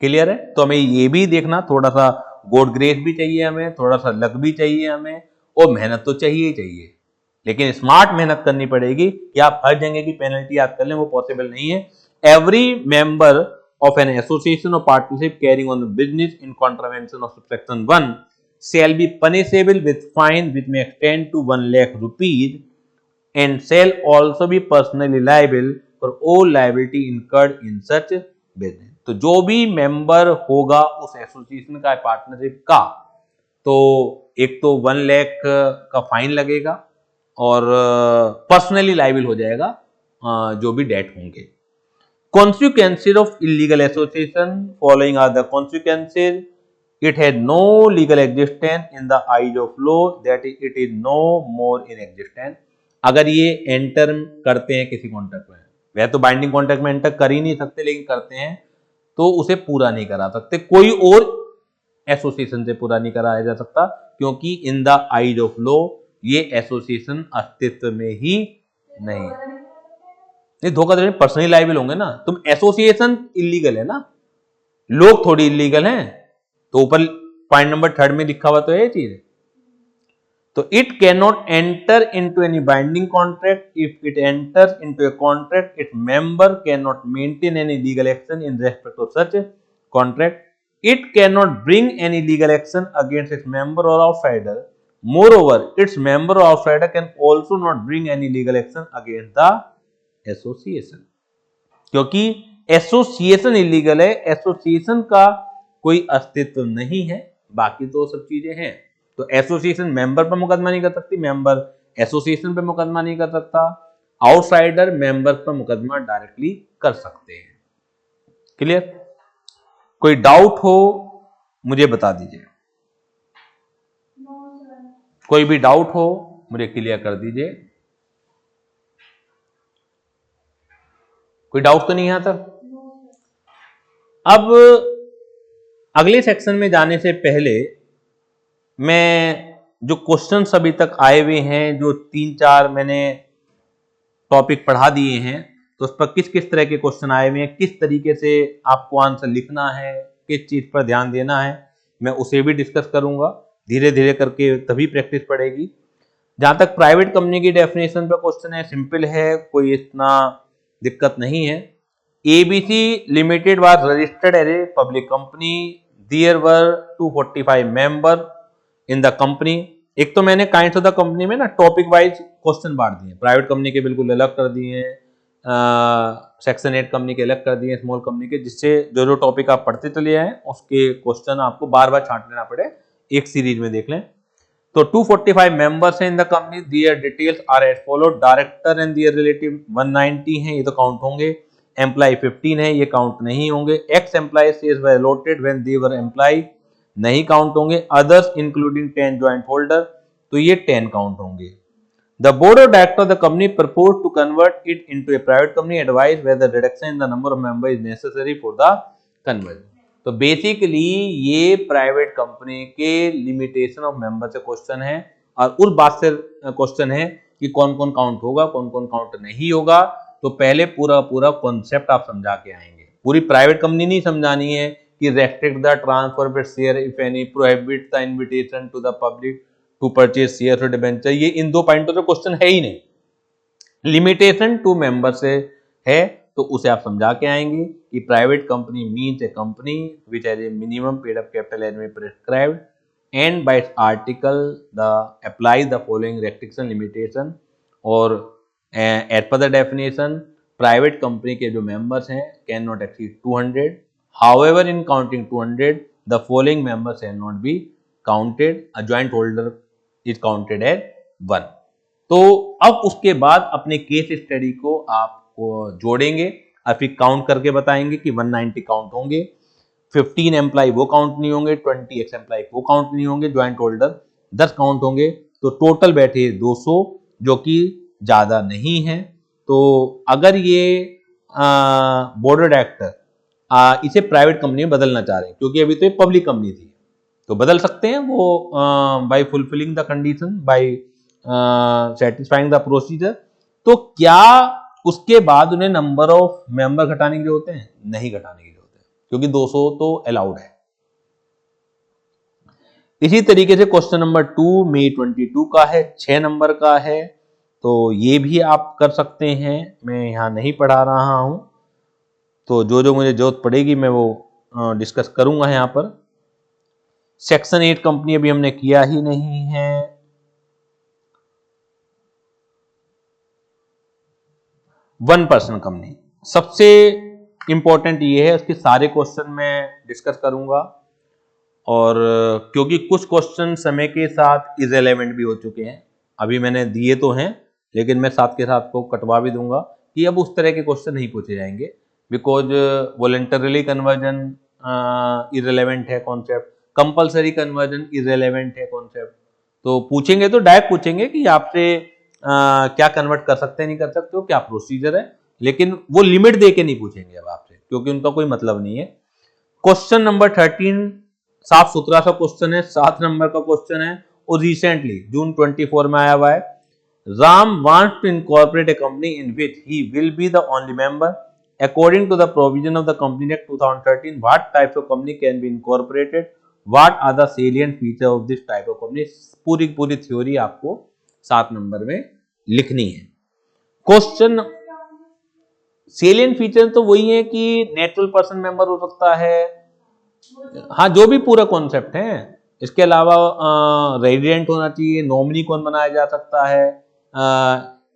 क्लियर है? तो हमें ये भी देखना, थोड़ा सा गॉड ग्रेस भी चाहिए हमें, थोड़ा सा लक भी चाहिए हमें, और मेहनत तो चाहिए ही चाहिए, लेकिन स्मार्ट मेहनत करनी पड़ेगी कि आप हर जगह की पेनल्टी याद कर लें, वो पॉसिबल नहीं है। Every member of an association or partnership carrying on the business in contravention of subsection 1 shall be punishable with fine which may extend to 1 lakh rupees and shall also be personally liable for all liability incurred in such business। तो जो भी मेंबर होगा उस एसोसिएशन का, पार्टनरशिप का, तो एक तो 1 लाख का फाइन लगेगा और पर्सनली लाइबल हो जाएगा जो भी डेट होंगे। Consequences of illegal association following are the consequences: it had no legal existence in the eyes of law, that it is no more in existence। अगर ये एंटर करते हैं किसी कॉन्ट्रैक्ट में, वह तो बाइंडिंग कॉन्ट्रैक्ट में एंटर कर ही नहीं सकते, लेकिन करते हैं तो उसे पूरा नहीं करा सकते, कोई और एसोसिएशन से पूरा नहीं कराया जा सकता, क्योंकि in the eyes of law ये एसोसिएशन अस्तित्व में ही नहीं। नहीं, धोखाधड़ी पर्सनली लायबल होंगे ना, तुम एसोसिएशन इलीगल है ना, लोग थोड़ी इलीगल हैं। तो ऊपर पॉइंट नंबर 3 में लिखा हुआ तो ये चीज है। तो it can not enter into any binding contract, if it enters into a contract it member can not maintain any legal action in respect of such contract, it can not bring any legal action against its member और आउटसाइडर, मोरओवर इट्स मेंबर और outsider can also not bring any legal action against the association, क्योंकि एसोसिएशन इलीगल है, एसोसिएशन का कोई अस्तित्व नहीं है, बाकी तो सब चीजें हैं। तो एसोसिएशन मेंबर पर मुकदमा नहीं कर सकती, मेंबर एसोसिएशन पर मुकदमा नहीं कर सकता, आउटसाइडर मेंबर पर मुकदमा डायरेक्टली कर सकते हैं। क्लियर? कोई डाउट हो मुझे बता दीजिए, कोई भी डाउट हो मुझे क्लियर कर दीजिए। कोई डाउट तो नहीं है यहां तक? अब अगले सेक्शन में जाने से पहले मैं जो क्वेश्चंस अभी तक आए हुए हैं, जो 3-4 मैंने टॉपिक पढ़ा दिए हैं, तो उस पर किस किस तरह के क्वेश्चन आए हुए हैं, किस तरीके से आपको आंसर लिखना है, किस चीज पर ध्यान देना है, मैं उसे भी डिस्कस करूंगा। धीरे धीरे करके तभी प्रैक्टिस पड़ेगी। जहां तक प्राइवेट कंपनी की डेफिनेशन पर क्वेश्चन है, सिंपल है, कोई इतना दिक्कत नहीं है। ABC limited was registered as a public company, there were 245 member in the company. एक तो मैंने काइंड्स ऑफ द कंपनी में ना टॉपिक वाइज क्वेश्चन बांट दिए, प्राइवेट कंपनी के बिल्कुल अलग कर दिए, सेक्शन 8 कंपनी के अलग कर दिए, स्मॉल कंपनी के, जिससे जो जो टॉपिक आप पढ़ते चले आए उसके क्वेश्चन आपको बार बार छांट लेना पड़े, एक सीरीज में देख लें। तो 245 मेंबर्स हैं in the company, their details are as follow, director and their relative 190 हैं, ये तो काउंट होंगे। एम्प्लॉय 15 है, ये काउंट नहीं होंगे। Ex employ shares were allotted when they were employ, नहीं काउंट होंगे। अदर्स इंक्लूडिंग 10 ज्वाइंट होल्डर, तो ये 10 काउंट होंगे। The board of directors of the company proposed to convert it into a private company, advise whether reduction in the number of members is necessary for the conversion. तो बेसिकली ये प्राइवेट कंपनी के लिमिटेशन ऑफ मेंबर से क्वेश्चन है, और उस बात से क्वेश्चन है कि कौन कौन काउंट होगा, कौन कौन काउंट नहीं होगा। तो पहले पूरा पूरा कॉन्सेप्ट आप समझा के आएंगे। पूरी प्राइवेट कंपनी नहीं समझानी है कि restrict the transfer of share if any, prohibit the invitation to the public to purchase share और डिबेंचर, ये इन दो पॉइंटों से क्वेश्चन है ही नहीं। लिमिटेशन टू मेंबर से है, तो उसे आप समझा के आएंगे कि private company means a company which has a minimum paid up capital as may prescribed and by its article the apply the following restriction limitation, और as per the definition private company के जो मेंबर्स हैं can not exceed 200, however in counting 200 the following members can not be counted, a joint holder is counted as 1। तो अब उसके बाद अपने केस स्टडी को आपको जोड़ेंगे और फिर काउंट करके बताएंगे कि 190 काउंट होंगे, 15 एम्प्लॉय वो काउंट नहीं होंगे, 20 एक्स एम्प्लॉय वो काउंट नहीं होंगे, ज्वाइंट होल्डर 10 काउंट होंगे। तो टोटल बैठे 200, जो कि ज्यादा नहीं है। तो अगर ये बोर्ड ऑफ डायरेक्टर इसे प्राइवेट कंपनी में बदलना चाह रहे हैं, क्योंकि अभी तो ये पब्लिक कंपनी थी, तो बदल सकते हैं वो by fulfilling the condition, by satisfying the procedure. तो क्या उसके बाद उन्हें नंबर ऑफ मेंबर घटाने की जरूरत है? नहीं घटाने की जरूरत है, क्योंकि 200 तो अलाउड है। इसी तरीके से क्वेश्चन नंबर 2 मई 22 का है, 6 नंबर का है, तो ये भी आप कर सकते हैं। मैं यहां नहीं पढ़ा रहा हूं, तो जो जो मुझे जरूरत पड़ेगी मैं वो डिस्कस करूंगा यहां पर। सेक्शन 8 कंपनी अभी हमने किया ही नहीं है। वन पर्सन कंपनी सबसे इंपॉर्टेंट ये है, उसके सारे क्वेश्चन मैं डिस्कस करूंगा, और क्योंकि कुछ क्वेश्चन समय के साथ इररिलेवेंट भी हो चुके हैं, अभी मैंने दिए तो हैं, लेकिन मैं साथ के साथ को कटवा भी दूंगा कि अब उस तरह के क्वेश्चन नहीं पूछे जाएंगे, बिकॉज वॉलंटरली कन्वर्जन इररिलेवेंट है कॉन्सेप्ट, कंपलसरी कन्वर्जन इररिलेवेंट है कॉन्सेप्ट। तो पूछेंगे तो डायरेक्ट पूछेंगे कि आपसे क्या कन्वर्ट कर सकते हैं, नहीं कर सकते हो, क्या प्रोसीजर है, लेकिन वो लिमिट दे के नहीं पूछेंगे अब आपसे, क्योंकि उनका कोई मतलब नहीं है। क्वेश्चन नंबर 13 साफ सुथरा सा क्वेश्चन है, 7 नंबर का क्वेश्चन है, और रिसेंटली जून 24 में आया हुआ है। Ram wants to incorporate a company in which he will be the only member according to the provision of the Company Act 2013, what types of company can be incorporated, what are the salient features of this type of company। पूरी थ्योरी आपको 7 नंबर में लिखनी है। क्वेश्चन सेलिएंट फीचर तो वही है कि नेचुरल पर्सन मेंबर हो सकता है, हाँ जो भी पूरा कॉन्सेप्ट है। इसके अलावा रेजिडेंट होना चाहिए, नॉमिनी कौन बनाया जा सकता है,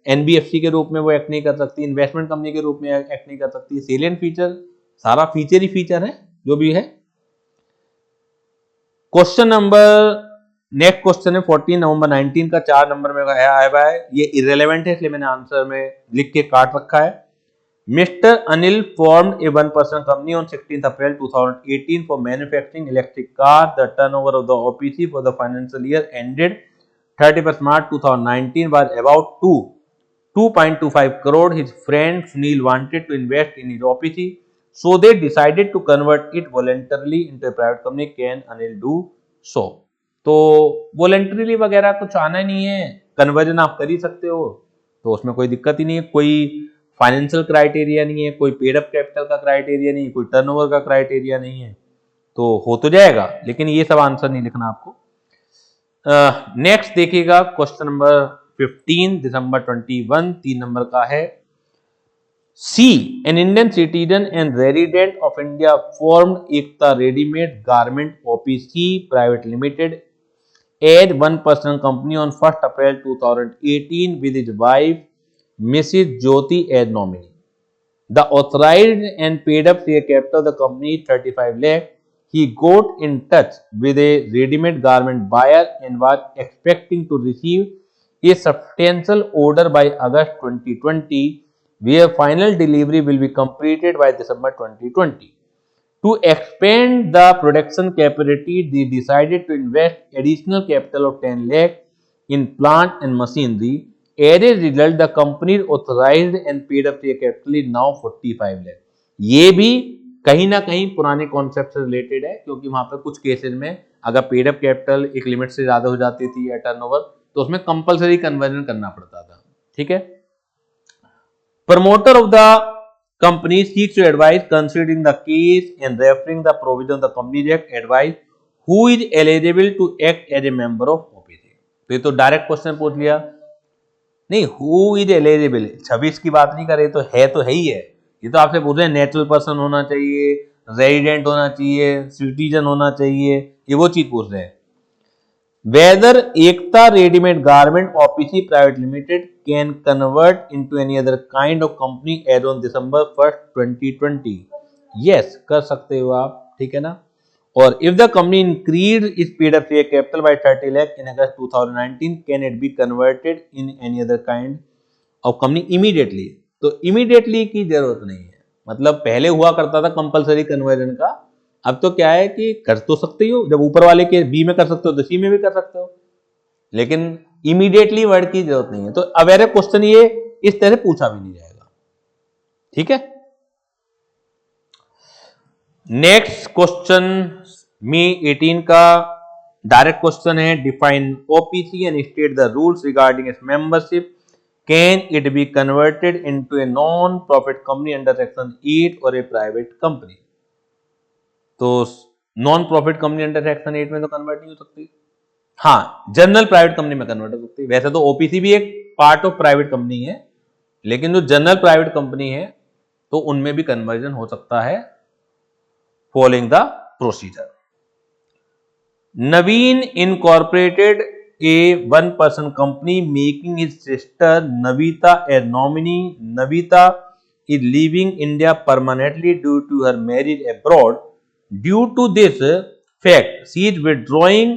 एनबीएफसी के रूप में वो एक्ट नहीं कर सकती, इन्वेस्टमेंट कंपनी के रूप में एक्ट नहीं कर सकती। सेलिएंट फीचर सारा फीचर ही फीचर है जो भी है। क्वेश्चन नंबर नेक्स्ट क्वेश्चन है 14 नवंबर 19 का, 4 नंबर में आया हुआ है, ये इररिलेवेंट है इसलिए मैंने आंसर में लिख के काट रखा है। Mister Anil formed A one person company on 16 April 2018 for manufacturing electric car. The turnover of the OPC for the financial year ended 31 March 2019 was about 2.25 crore. His friend Sunil wanted to invest in his OPC, so they decided to convert it voluntarily into a private company. Can Anil do so? तो वॉलंटरीली वगैरह कुछ आना नहीं है, कन्वर्जन आप कर ही सकते हो, तो उसमें कोई दिक्कत ही नहीं है। कोई फाइनेंशियल क्राइटेरिया नहीं है, कोई पेड अप कैपिटल का क्राइटेरिया नहीं है, कोई टर्नओवर का क्राइटेरिया नहीं है, तो हो तो जाएगा, लेकिन ये सब आंसर नहीं लिखना आपको। नेक्स्ट देखिएगा क्वेश्चन नंबर 15 दिसंबर 21, 3 नंबर का है। C N Indian citizen and resident of India formed Ekta readymade garment OPC private limited as one person company on 1 April 2018 with his wife Mrs Jyoti as nominee. The authorised and paid up share capital of the company 35 lakh. He got in touch with a ready-made garment buyer and was expecting to receive a substantial order by August 2020 where final delivery will be completed by December 2020. To expand the production capacity, they decided to invest additional capital of 10 lakh in plant and machinery. As a result, the company authorized and paid up share capital is now 45 lakh. ये भी कहीं ना कहीं पुराने कॉन्सेप्ट से रिलेटेड है, क्योंकि वहां पर कुछ केसेस में अगर पेड अप कैपिटल एक लिमिट से ज्यादा हो जाती थी या टर्नओवर, तो उसमें कंपलसरी कन्वर्जन करना पड़ता था। ठीक है। Promoter of the company seeks to advise considering the case and referring the provision of the Companies Act advise who is eligible to act as a member of OPC। तो ये तो डायरेक्ट क्वेश्चन पूछ लिया, नहीं who is eligible, 26 की बात नहीं कर रहे, तो ही है। ये तो आपसे पूछ रहे हैं नेचुरल पर्सन होना चाहिए, रेजिडेंट होना चाहिए, सिटीजन होना चाहिए, ये वो चीज पूछ रहे हैं। Whether Ekta Readymade Garment OPC Private Limited can convert into any other kind of company as on December 1st, 2020? Yes, कर सकते हो आप, ठीक है ना। और if the company increased its paid up share capital by 30 lakh in August 2019, can it be converted in any other kind of company immediately? तो immediately की जरूरत नहीं है, मतलब पहले हुआ करता था कंपलसरी कन्वर्जन का, अब तो क्या है कि कर तो सकते हो, जब ऊपर वाले के बी में कर सकते हो तो सी में भी कर सकते हो, लेकिन इमीडिएटली वर्ड की जरूरत नहीं है। तो अवेयर क्वेश्चन ये इस तरह पूछा भी नहीं जाएगा। ठीक है। नेक्स्ट क्वेश्चन में 18 का डायरेक्ट क्वेश्चन है, define OPC and state the rules regarding it's membership, can it be converted into a non profit company under section 8 और ए प्राइवेट कंपनी। तो non profit company under section 8 में तो कन्वर्ट नहीं हो सकती, हाँ जनरल प्राइवेट कंपनी में कन्वर्ट हो सकती है। वैसे तो ओपीसी भी एक पार्ट ऑफ प्राइवेट कंपनी है, लेकिन जो जनरल प्राइवेट कंपनी है तो उनमें भी कन्वर्जन हो सकता है following the procedure. Naveen incorporated a 1 person company making his sister Navita a nominee. Navita is living India permanently due to her marriage abroad. Due to this fact, she is withdrawing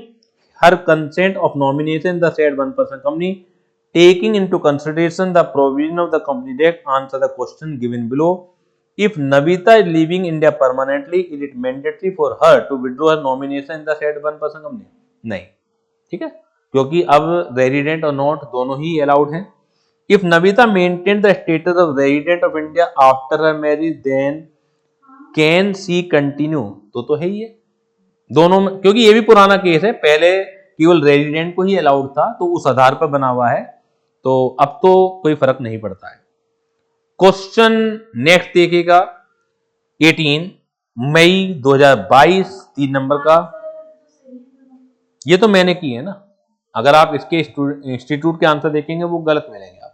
her consent of nomination the said 1 person company. Taking into consideration the provision of the Companies Act, answer the question given below. If Navita is leaving India permanently, is it mandatory for her to withdraw her nomination in the said 1 person company? नहीं, ठीक है, क्योंकि अब रेजिडेंट और नॉट दोनों ही अलाउड हैं। If Navita maintained the status of resident of India after her marriage, then can see continue, तो है ही है दोनों में, क्योंकि ये भी पुराना केस है, पहले केवल रेजिडेंट को ही अलाउड था, तो उस आधार पर बना हुआ है, तो अब तो कोई फर्क नहीं पड़ता है। क्वेश्चन नेक्स्ट देखिएगा 18 मई 2022, 3 नंबर का, ये तो मैंने की है ना, अगर आप इसके इंस्टीट्यूट के आंसर देखेंगे वो गलत मिलेंगे आपको।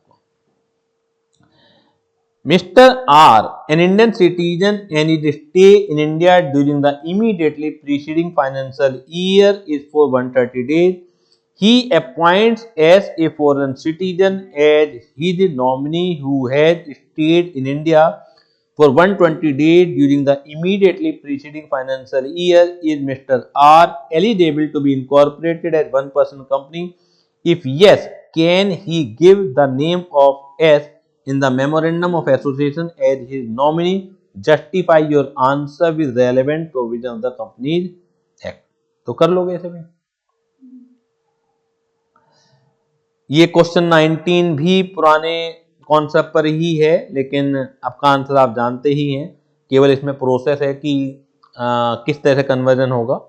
Mr. R, an Indian citizen and his stay in India during the immediately preceding financial year is for 130 days. He appoints as a foreign citizen as his nominee who has stayed in India for 120 days during the immediately preceding financial year. Is Mr. R eligible to be incorporated as 1 person company? If yes, can he give the name of S in the memorandum of association as his nominee? Justify your answer with relevant provision of the Companies Act। तो कर लोगे ऐसे भी। ये क्वेश्चन 19 भी पुराने कॉन्सेप्ट पर ही है, लेकिन आपका आंसर आप जानते ही हैं, केवल इसमें प्रोसेस है कि किस तरह से कन्वर्जन होगा।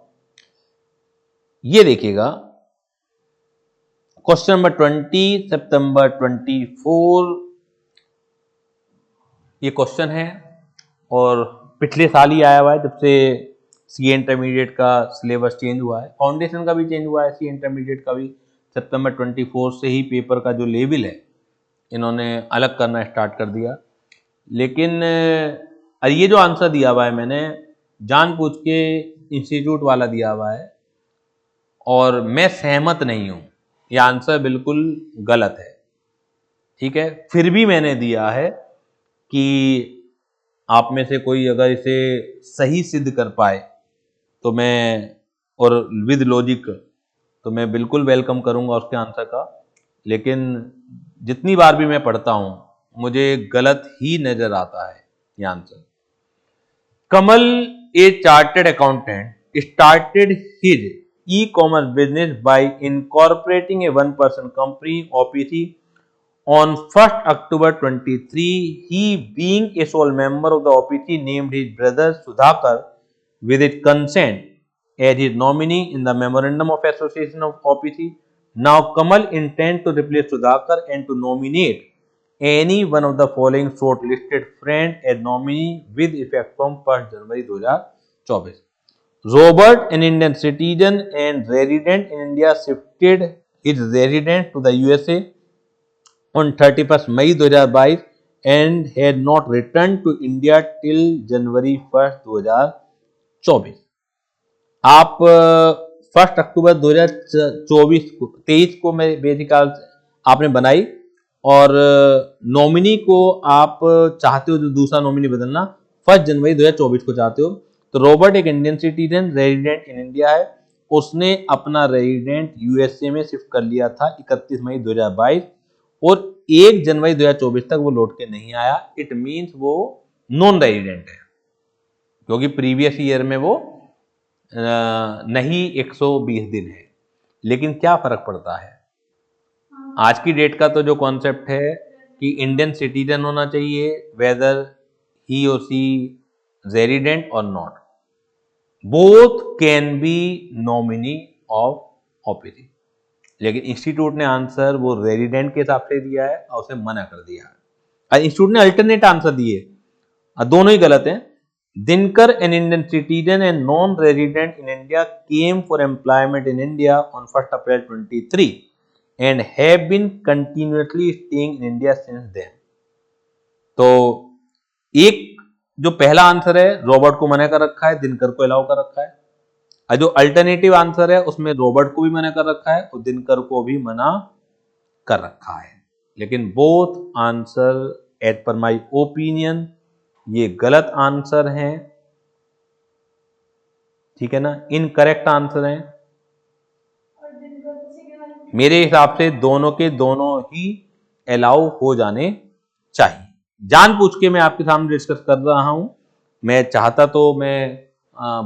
ये देखिएगा क्वेश्चन नंबर 20 सितंबर 24, ये क्वेश्चन है और पिछले साल ही आया हुआ है, जब से सीए इंटरमीडिएट का सिलेबस चेंज हुआ है, फाउंडेशन का भी चेंज हुआ है, सीए इंटरमीडिएट का भी सितंबर 24 से ही पेपर का जो लेवल है इन्होंने अलग करना स्टार्ट कर दिया। लेकिन ये जो आंसर दिया हुआ है मैंने जानबूझ के इंस्टीट्यूट वाला दिया हुआ है और मैं सहमत नहीं हूँ, ये आंसर बिल्कुल गलत है। ठीक है, फिर भी मैंने दिया है कि आप में से कोई अगर इसे सही सिद्ध कर पाए तो मैं, और विद लॉजिक, तो मैं बिल्कुल वेलकम करूंगा उसके आंसर का। लेकिन जितनी बार भी मैं पढ़ता हूं मुझे गलत ही नजर आता है ये answer. Kamal, a chartered accountant, started his e-commerce business by incorporating a one-person company OPC on 1st October 23. He, being a sole member of the OPC, named his brother Sudhakar with his consent as his nominee in the memorandum of association of OPC. Now Kamal intends to replace Sudhakar and to nominate any one of the following shortlisted friend as nominee with effect from 1st January 2024. Robert, an Indian citizen and resident in India, shifted his residence to the USA on 31st May 2022 and had not returned to India till January 1st 2024. आप 1 अक्टूबर 2024 को 23 को मेरे ख्याल से आपने बनाई और नॉमिनी को आप चाहते हो जो दूसरा नॉमिनी बदलना 1 जनवरी 2024 को चाहते हो। तो रॉबर्ट एक Indian citizen resident in India है, उसने अपना रेजिडेंट यूएसए में शिफ्ट कर लिया था 31 मई 2022 और 1 जनवरी 2024 तक वो लौट के नहीं आया। इट मींस वो नॉन रेजिडेंट है क्योंकि प्रीवियस ईयर में वो नहीं 120 दिन है। लेकिन क्या फर्क पड़ता है, आज की डेट का तो जो कॉन्सेप्ट है कि इंडियन सिटीजन होना चाहिए वेदर ही और सी resident or not, both can B nominee of OPC. लेकिन इंस्टीट्यूट ने आंसर वो रेजिडेंट के हिसाब से दिया है और उसे मना कर दिया है। इंस्टीट्यूट ने अल्टरनेट आंसर दिए, दोनों ही गलत हैं। Dinkar, N Indian citizen and non resident in India, came for employment in India on 1 April 23 and have been continuously staying in India since then. तो एक जो पहला आंसर है रॉबर्ट को मना कर रखा है, दिनकर को अलाउ कर रखा है, और जो अल्टरनेटिव आंसर है उसमें रॉबर्ट को भी मना कर रखा है और दिनकर को भी मना कर रखा है। लेकिन both answer as per my opinion ये गलत आंसर हैं, ठीक है ना, इनकरेक्ट आंसर हैं। मेरे हिसाब से दोनों के दोनों ही अलाउ हो जाने चाहिए। जानबूझ के मैं आपके सामने डिस्कस कर रहा हूं, मैं चाहता तो मैं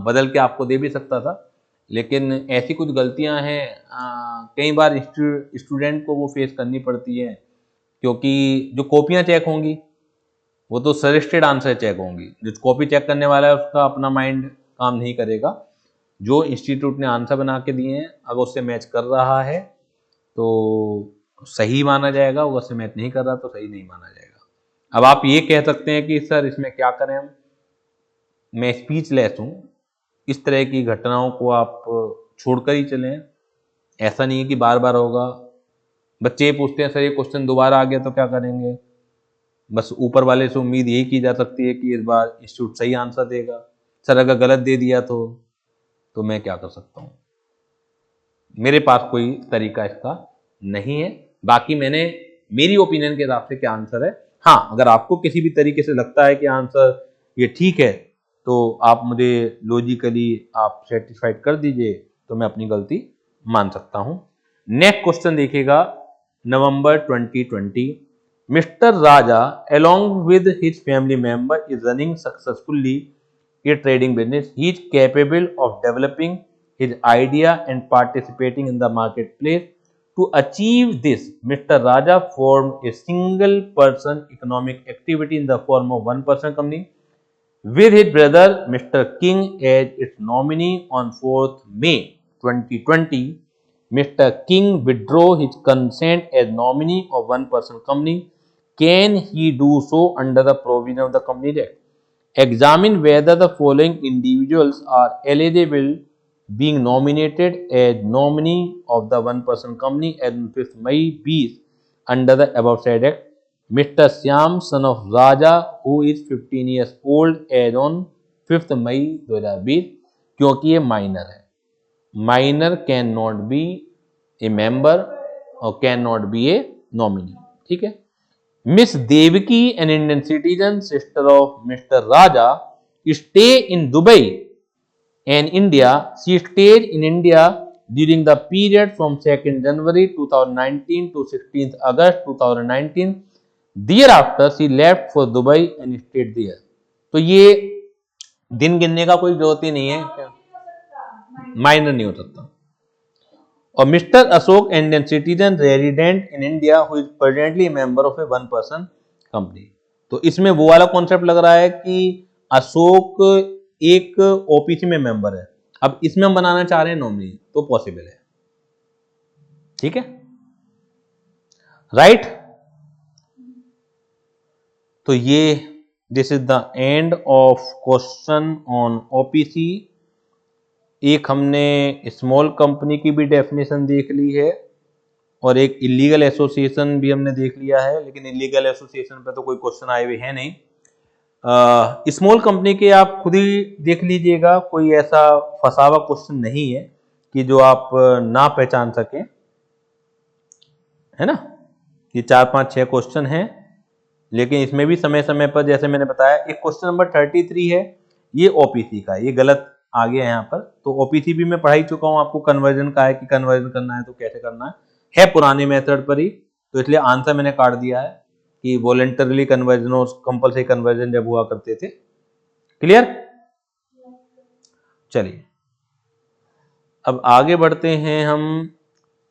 बदल के आपको दे भी सकता था, लेकिन ऐसी कुछ गलतियां हैं कई बार स्टूडेंट को वो फेस करनी पड़ती है क्योंकि जो कॉपियां चेक होंगी वो तो सजेस्टेड आंसर चेक होंगी। जो कॉपी चेक करने वाला है उसका अपना माइंड काम नहीं करेगा। जो इंस्टीट्यूट ने आंसर बना के दिए हैं अगर उससे मैच कर रहा है तो सही माना जाएगा, अगर उससे मैच नहीं कर रहा तो सही नहीं माना जाएगा। अब आप ये कह सकते हैं कि सर इसमें क्या करें हम, मैं स्पीचलेस हूँ। इस तरह की घटनाओं को आप छोड़कर ही चलें, ऐसा नहीं है कि बार बार होगा। बच्चे ये पूछते हैं सर ये क्वेश्चन दोबारा आ गया तो क्या करेंगे, बस ऊपर वाले से उम्मीद यही की जा सकती है कि इस बार इंस्टीट्यूट सही आंसर देगा। सर अगर गलत दे दिया तो मैं क्या कर सकता हूँ, मेरे पास कोई तरीका इसका नहीं है। बाकी मैंने मेरी ओपिनियन के हिसाब से क्या आंसर है, हाँ अगर आपको किसी भी तरीके से लगता है कि आंसर ये ठीक है तो आप मुझे लॉजिकली आप सेटिस्फाइड कर दीजिए तो मैं अपनी गलती मान सकता हूं। नेक्स्ट क्वेश्चन देखिएगा, नवंबर 2020, mister Raja along with his family member is running successfully a trading business. He is capable of developing his idea and participating in the marketplace. To achieve this, Mr. Raja formed a single person economic activity in the form of one person company with his brother Mr. King as its nominee. On 4th May 2020, Mr. King withdrew his consent as nominee of one person company. Can he do so under the provision of the Companies Act? Examine whether the following individuals are eligible being nominated as nominee of the one person company as on 5th May 20 under the above said act. Mr. Syam, son of Raja, who is 15 years old as on 5th May 2020, क्योंकि ये माइनर है, minor can not be a member or can not be a nominee, ठीक है। Miss Devaki, an Indian citizen, sister of Mr. Raja, stay in Dubai and India. She stayed in India during the period from 2nd January 2019 to 16th August 2019. Thereafter she left for Dubai and stayed there. तो ये दिन गिनने का कोई जरूरत ही नहीं है, माइनर नहीं हो सकता। और mister Ashok Indian citizen resident in India who is presently member of A 1 person company. तो इसमें वो वाला कॉन्सेप्ट लग रहा है कि अशोक एक ओपीसी में मेंबर है, अब इसमें हम बनाना चाह रहे हैं नॉमिनी, तो पॉसिबल है, ठीक है, राइट। तो ये this is the end of question on OPC. एक हमने स्मॉल कंपनी की भी डेफिनेशन देख ली है और एक इलीगल एसोसिएशन भी हमने देख लिया है, लेकिन इलीगल एसोसिएशन पे तो कोई क्वेश्चन आए हुए हैं नहीं। स्मॉल कंपनी के आप खुद ही देख लीजिएगा, कोई ऐसा फंसा हुआ क्वेश्चन नहीं है कि जो आप ना पहचान सकें, है ना। ये 4, 5, 6 क्वेश्चन हैं, लेकिन इसमें भी समय समय पर, जैसे मैंने बताया, एक क्वेश्चन नंबर 33 है, ये ओपीसी का, ये गलत आ गया यहाँ पर। तो ओपीसी भी मैं पढ़ा ही चुका हूँ आपको, कन्वर्जन का है कि कन्वर्जन करना है तो कैसे करना है पुराने मेथड पर ही, तो इसलिए आंसर मैंने काट दिया है कि वॉलंटरली कन्वर्जन और कंपल्सरी कन्वर्जन जब हुआ करते थे। क्लियर? चलिए अब आगे बढ़ते हैं हम।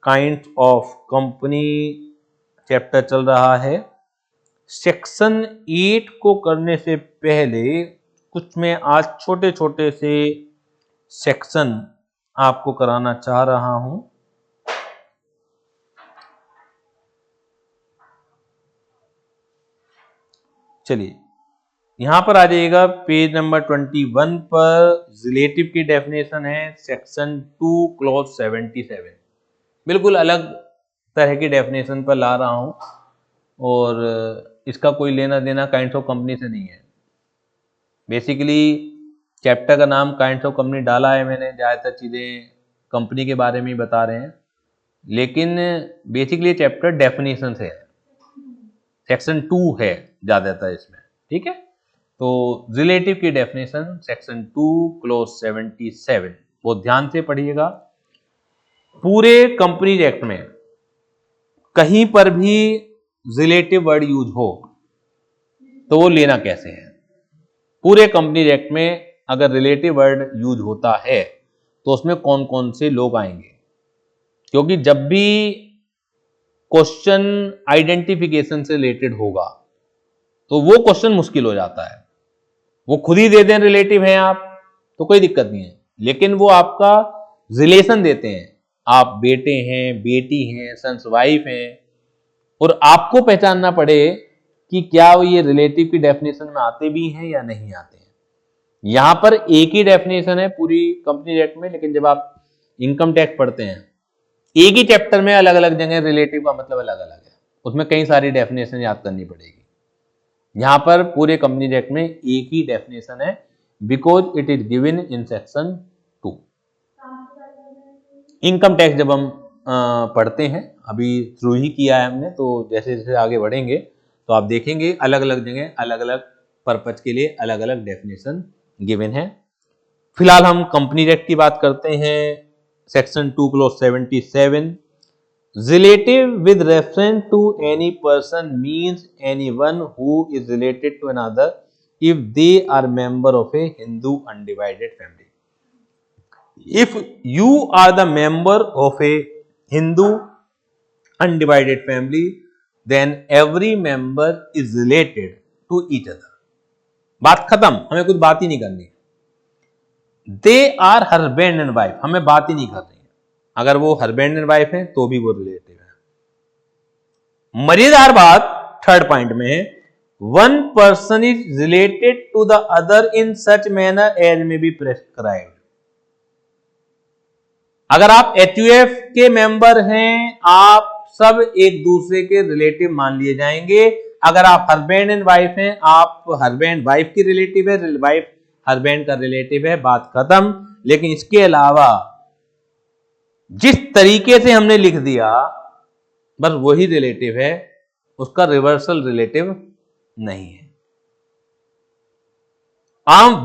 काइंड ऑफ कंपनी चैप्टर चल रहा है। सेक्शन 8 को करने से पहले कुछ मैं आज छोटे छोटे से सेक्शन आपको कराना चाह रहा हूं। चलिए यहां पर आ जाइएगा, पेज नंबर 21 पर रिलेटिव की डेफिनेशन है, सेक्शन 2 क्लॉज 77। बिल्कुल अलग तरह की डेफिनेशन पर ला रहा हूं और इसका कोई लेना देना काइंड्स ऑफ कंपनी से नहीं है। बेसिकली चैप्टर का नाम काइंड्स ऑफ कंपनी डाला है मैंने, ज़्यादातर चीज़ें कंपनी के बारे में ही बता रहे हैं, लेकिन बेसिकली चैप्टर डेफिनेशन से है, सेक्शन 2 है ज़्यादातर इसमें, ठीक है। तो रिलेटिव की डेफिनेशन सेक्शन 2 क्लॉज 77, वो ध्यान से पढ़िएगा। पूरे कंपनी एक्ट में कहीं पर भी रिलेटिव वर्ड यूज हो तो वो लेना कैसे है। पूरे कंपनी एक्ट में अगर रिलेटिव वर्ड यूज होता है तो उसमें कौन कौन से लोग आएंगे, क्योंकि जब भी क्वेश्चन आइडेंटिफिकेशन से रिलेटेड होगा तो वो क्वेश्चन मुश्किल हो जाता है। वो खुद ही दे दें रिलेटिव हैं आप तो कोई दिक्कत नहीं है, लेकिन वो आपका रिलेशन देते हैं, आप बेटे हैं, बेटी हैं, सन्स वाइफ हैं, और आपको पहचानना पड़े कि क्या वो ये रिलेटिव की डेफिनेशन में आते भी हैं या नहीं आते हैं। यहां पर एक ही डेफिनेशन है पूरी कंपनी एक्ट में, लेकिन जब आप इनकम टैक्स पढ़ते हैं एक ही चैप्टर में अलग अलग जगह रिलेटिव का मतलब अलग अलग है, उसमें कई सारी डेफिनेशन याद करनी पड़ेगी। यहां पर पूरे कंपनी एक्ट में एक ही डेफिनेशन है, because it is given in section 2। Income tax जब हम पढ़ते हैं, अभी शुरू ही किया है हमने, तो जैसे जैसे आगे बढ़ेंगे तो आप देखेंगे अलग अलग जगह अलग अलग पर्पज के लिए अलग अलग डेफिनेशन गिवन है। फिलहाल हम कंपनी एक्ट की बात करते हैं। Section 2 clause 77, relative with reference to any person means anyone who is related to another if they are member of a Hindu undivided family. If you are the member of a Hindu undivided family then every member is related to each other। बात खत्म, हमें कुछ बात ही नहीं करनी। They are husband and wife, हमें बात ही नहीं करनी है। अगर वो husband and wife है तो भी वो रिलेटिव है। मजेदार बात थर्ड पॉइंट में है, one person is related to the other in such manner as may be prescribed। अगर आप HUF के मेंबर हैं, आप सब एक दूसरे के रिलेटिव मान लिए जाएंगे। अगर आप हस्बैंड एंड वाइफ हैं, आप हस्बैंड वाइफ की रिलेटिव है, वाइफ हस्बैंड का रिलेटिव है, बात खत्म। लेकिन इसके अलावा जिस तरीके से हमने लिख दिया बस वही रिलेटिव है, उसका रिवर्सल रिलेटिव नहीं है।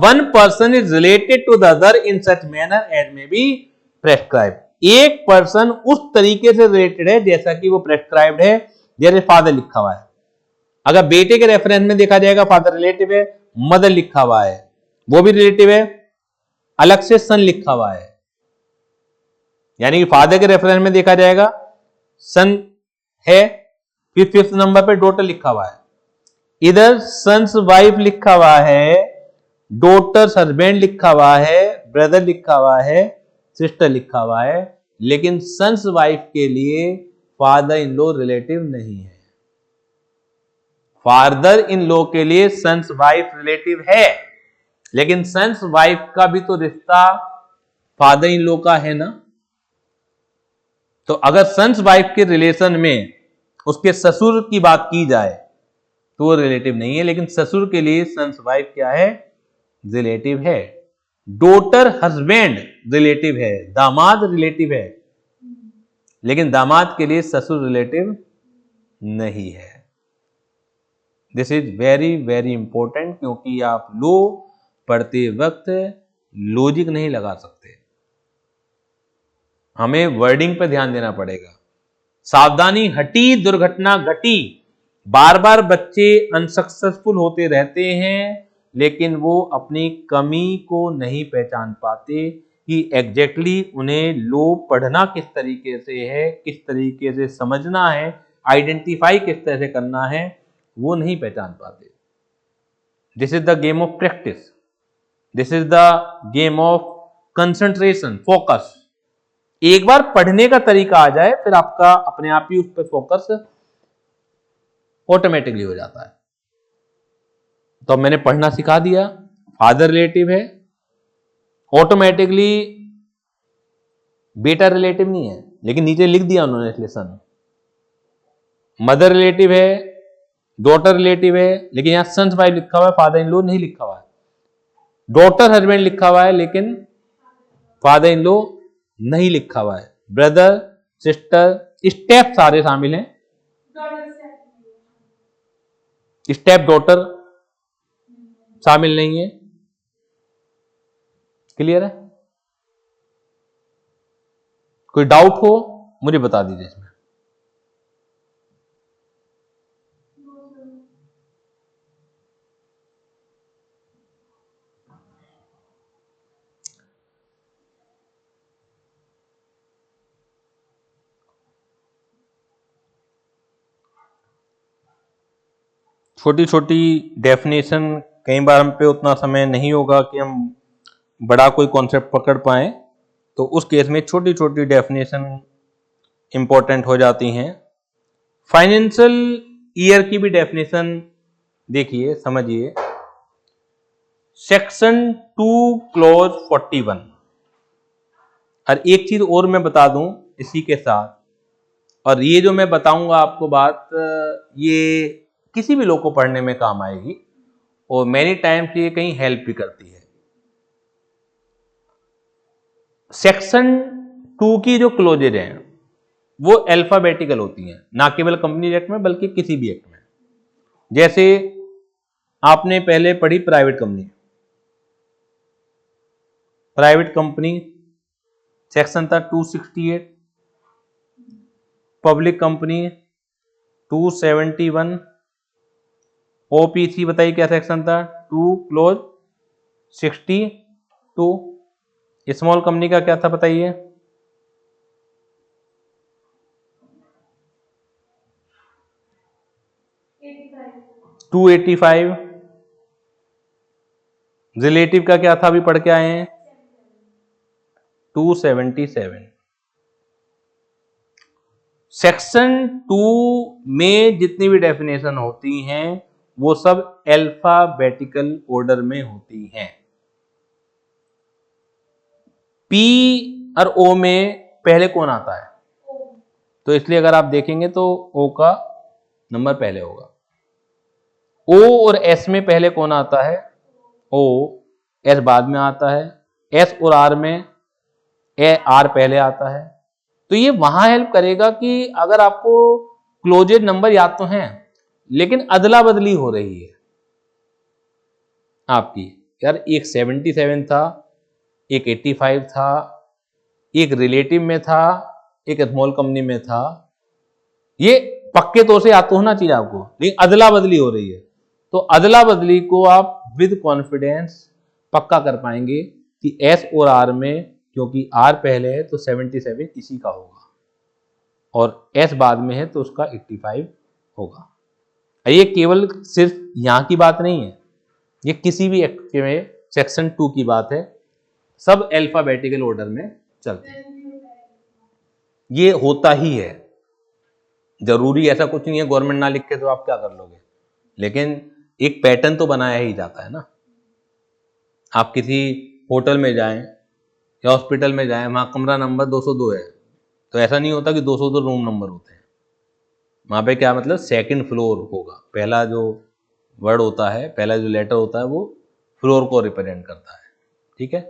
One person is related to the other in such manner as may be prescribe. एक पर्सन उस तरीके से रिलेटेड है जैसा कि वो प्रेस्क्राइब्ड है, जैसे फादर लिखा हुआ है। अगर बेटे के रेफरेंस में देखा जाएगा फादर रिलेटिव है, मदर लिखा हुआ है वो भी रिलेटिव है, अलग से सन लिखा हुआ है, यानी कि फादर के रेफरेंस में देखा जाएगा सन है, फिर फिफ्थ नंबर पे डॉटर लिखा हुआ है, इधर सन्स वाइफ लिखा हुआ है, डॉटर्स हस्बैंड लिखा हुआ है, ब्रदर लिखा हुआ है, सिस्टर लिखा हुआ है, लेकिन सन्स वाइफ के लिए फादर इन लॉ रिलेटिव नहीं है। फादर इन लॉ के लिए सन्स वाइफ रिलेटिव है, लेकिन सन्स वाइफ का भी तो रिश्ता फादर इन लॉ का है ना। तो अगर सन्स वाइफ के रिलेशन में उसके ससुर की बात की जाए तो वो रिलेटिव नहीं है, लेकिन ससुर के लिए सन्स वाइफ क्या है, रिलेटिव है। डॉटर हस्बैंड रिलेटिव है, दामाद रिलेटिव है, लेकिन दामाद के लिए ससुर रिलेटिव नहीं है। This is very very important, क्योंकि आप लो पढ़ते वक्त लॉजिक नहीं लगा सकते, हमें वर्डिंग पर ध्यान देना पड़ेगा। सावधानी हटी दुर्घटना घटी, बार बार बच्चे अनसक्सेसफुल होते रहते हैं, लेकिन वो अपनी कमी को नहीं पहचान पाते कि एग्जैक्टली उन्हें लो पढ़ना किस तरीके से है, किस तरीके से समझना है, आइडेंटिफाई किस तरह से करना है, वो नहीं पहचान पाते। This is the game of practice, this is the game of concentration, focus. एक बार पढ़ने का तरीका आ जाए फिर आपका अपने आप ही उस पर फोकस ऑटोमेटिकली हो जाता है। तो मैंने पढ़ना सिखा दिया, फादर रिलेटिव है, ऑटोमेटिकली बेटा रिलेटिव नहीं है, लेकिन नीचे लिख दिया उन्होंने इसलिए सन। मदर रिलेटिव है, डॉटर रिलेटिव है, लेकिन यहां सन्स वाइफ लिखा हुआ है, फादर इन लॉ नहीं लिखा हुआ है। डॉटर हस्बैंड लिखा हुआ है, लेकिन फादर इन लॉ नहीं लिखा हुआ है। ब्रदर सिस्टर स्टेप सारे शामिल हैं, स्टेप डॉटर शामिल नहीं है। क्लियर है? कोई डाउट हो मुझे बता दीजिए इसमें। छोटी छोटी डेफिनेशन, कई बार हम पे उतना समय नहीं होगा कि हम बड़ा कोई कॉन्सेप्ट पकड़ पाए, तो उस केस में छोटी छोटी डेफिनेशन इंपॉर्टेंट हो जाती हैं। फाइनेंशियल ईयर की भी डेफिनेशन देखिए, समझिए। Section 2 clause 41। और एक चीज और मैं बता दूं इसी के साथ, और ये जो मैं बताऊंगा आपको बात, ये किसी भी लोग को पढ़ने में काम आएगी और मैनी टाइम्स ये कहीं हेल्प भी करती है। सेक्शन 2 की जो क्लोजेज हैं वो अल्फाबेटिकल होती हैं, ना केवल कंपनी एक्ट में बल्कि किसी भी एक्ट में। जैसे आपने पहले पढ़ी private company, private company section था 268, पब्लिक कंपनी 271, ओपीसी बताइए क्या सेक्शन था, 2 क्लोज 62। स्मॉल कंपनी का क्या था बताइए, 285। रिलेटिव का क्या था, अभी पढ़ के आए हैं, 277। सेक्शन 2 में जितनी भी डेफिनेशन होती हैं वो सब अल्फाबेटिकल ऑर्डर में होती हैं। पी और ओ में पहले कौन आता है, तो इसलिए अगर आप देखेंगे तो ओ का नंबर पहले होगा। ओ और एस में पहले कौन आता है, ओ, एस बाद में आता है। एस और आर में ए आर पहले आता है। तो ये वहां हेल्प करेगा कि अगर आपको क्लोजेड नंबर याद तो हैं लेकिन अदला बदली हो रही है आपकी, यार एक 77 था, एक 85 था, एक रिलेटिव में था, एक स्मॉल कंपनी में था, ये पक्के तौर से याद तो होना चाहिए आपको, लेकिन अदला बदली हो रही है, तो अदला बदली को आप विद कॉन्फिडेंस पक्का कर पाएंगे कि एस और आर में, क्योंकि आर पहले है तो 77 इसी का होगा और एस बाद में है तो उसका 85 होगा। ये केवल सिर्फ यहां की बात नहीं है, ये किसी भी एक्ट में सेक्शन 2 की बात है, सब अल्फाबेटिकल ऑर्डर में चलते हैं। ये होता ही है, जरूरी ऐसा कुछ नहीं है गवर्नमेंट ना लिखे तो आप क्या कर लोगे, लेकिन एक पैटर्न तो बनाया ही जाता है ना। आप किसी होटल में जाएं या हॉस्पिटल में जाएं, वहां कमरा नंबर 202 है, तो ऐसा नहीं होता कि 202 रूम नंबर होते हैं। वहां पे क्या मतलब सेकंड फ्लोर होगा, पहला जो वर्ड होता है, पहला जो लेटर होता है वो फ्लोर को रिप्रेजेंट करता है, ठीक है।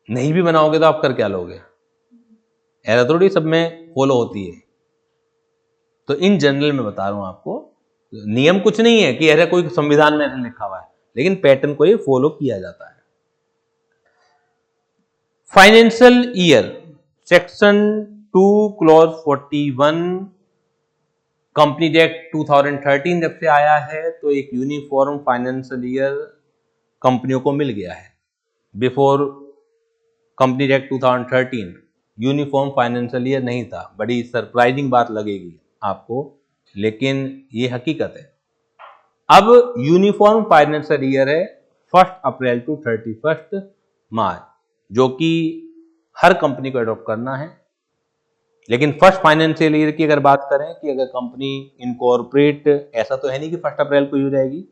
नहीं भी बनाओगे तो आप कर क्या लोगे, ऐसा थोड़ी सब में फॉलो होती है। तो इन जनरल में बता रहा हूं आपको, नियम कुछ नहीं है कि ऐसा कोई संविधान में ऐसा लिखा हुआ है, लेकिन पैटर्न को ये फॉलो किया जाता है। Financial year section 2 clause 41 companies act 2013 जब से आया है तो एक यूनिफॉर्म फाइनेंशियल ईयर कंपनियों को मिल गया है। Before companies act 2013 uniform financial year नहीं था। बड़ी सरप्राइजिंग बात लगेगी आपको, लेकिन ये हकीकत है। अब यूनिफॉर्म फाइनेंशियल ईयर है 1 अप्रैल टू 31 मार्च, जो कि हर कंपनी को अडॉप्ट करना है। लेकिन फर्स्ट फाइनेंशियल ईयर की अगर बात करें कि अगर कंपनी इनकॉर्पोरेट, ऐसा तो है नहीं कि 1 अप्रैल को ही हो जाएगी,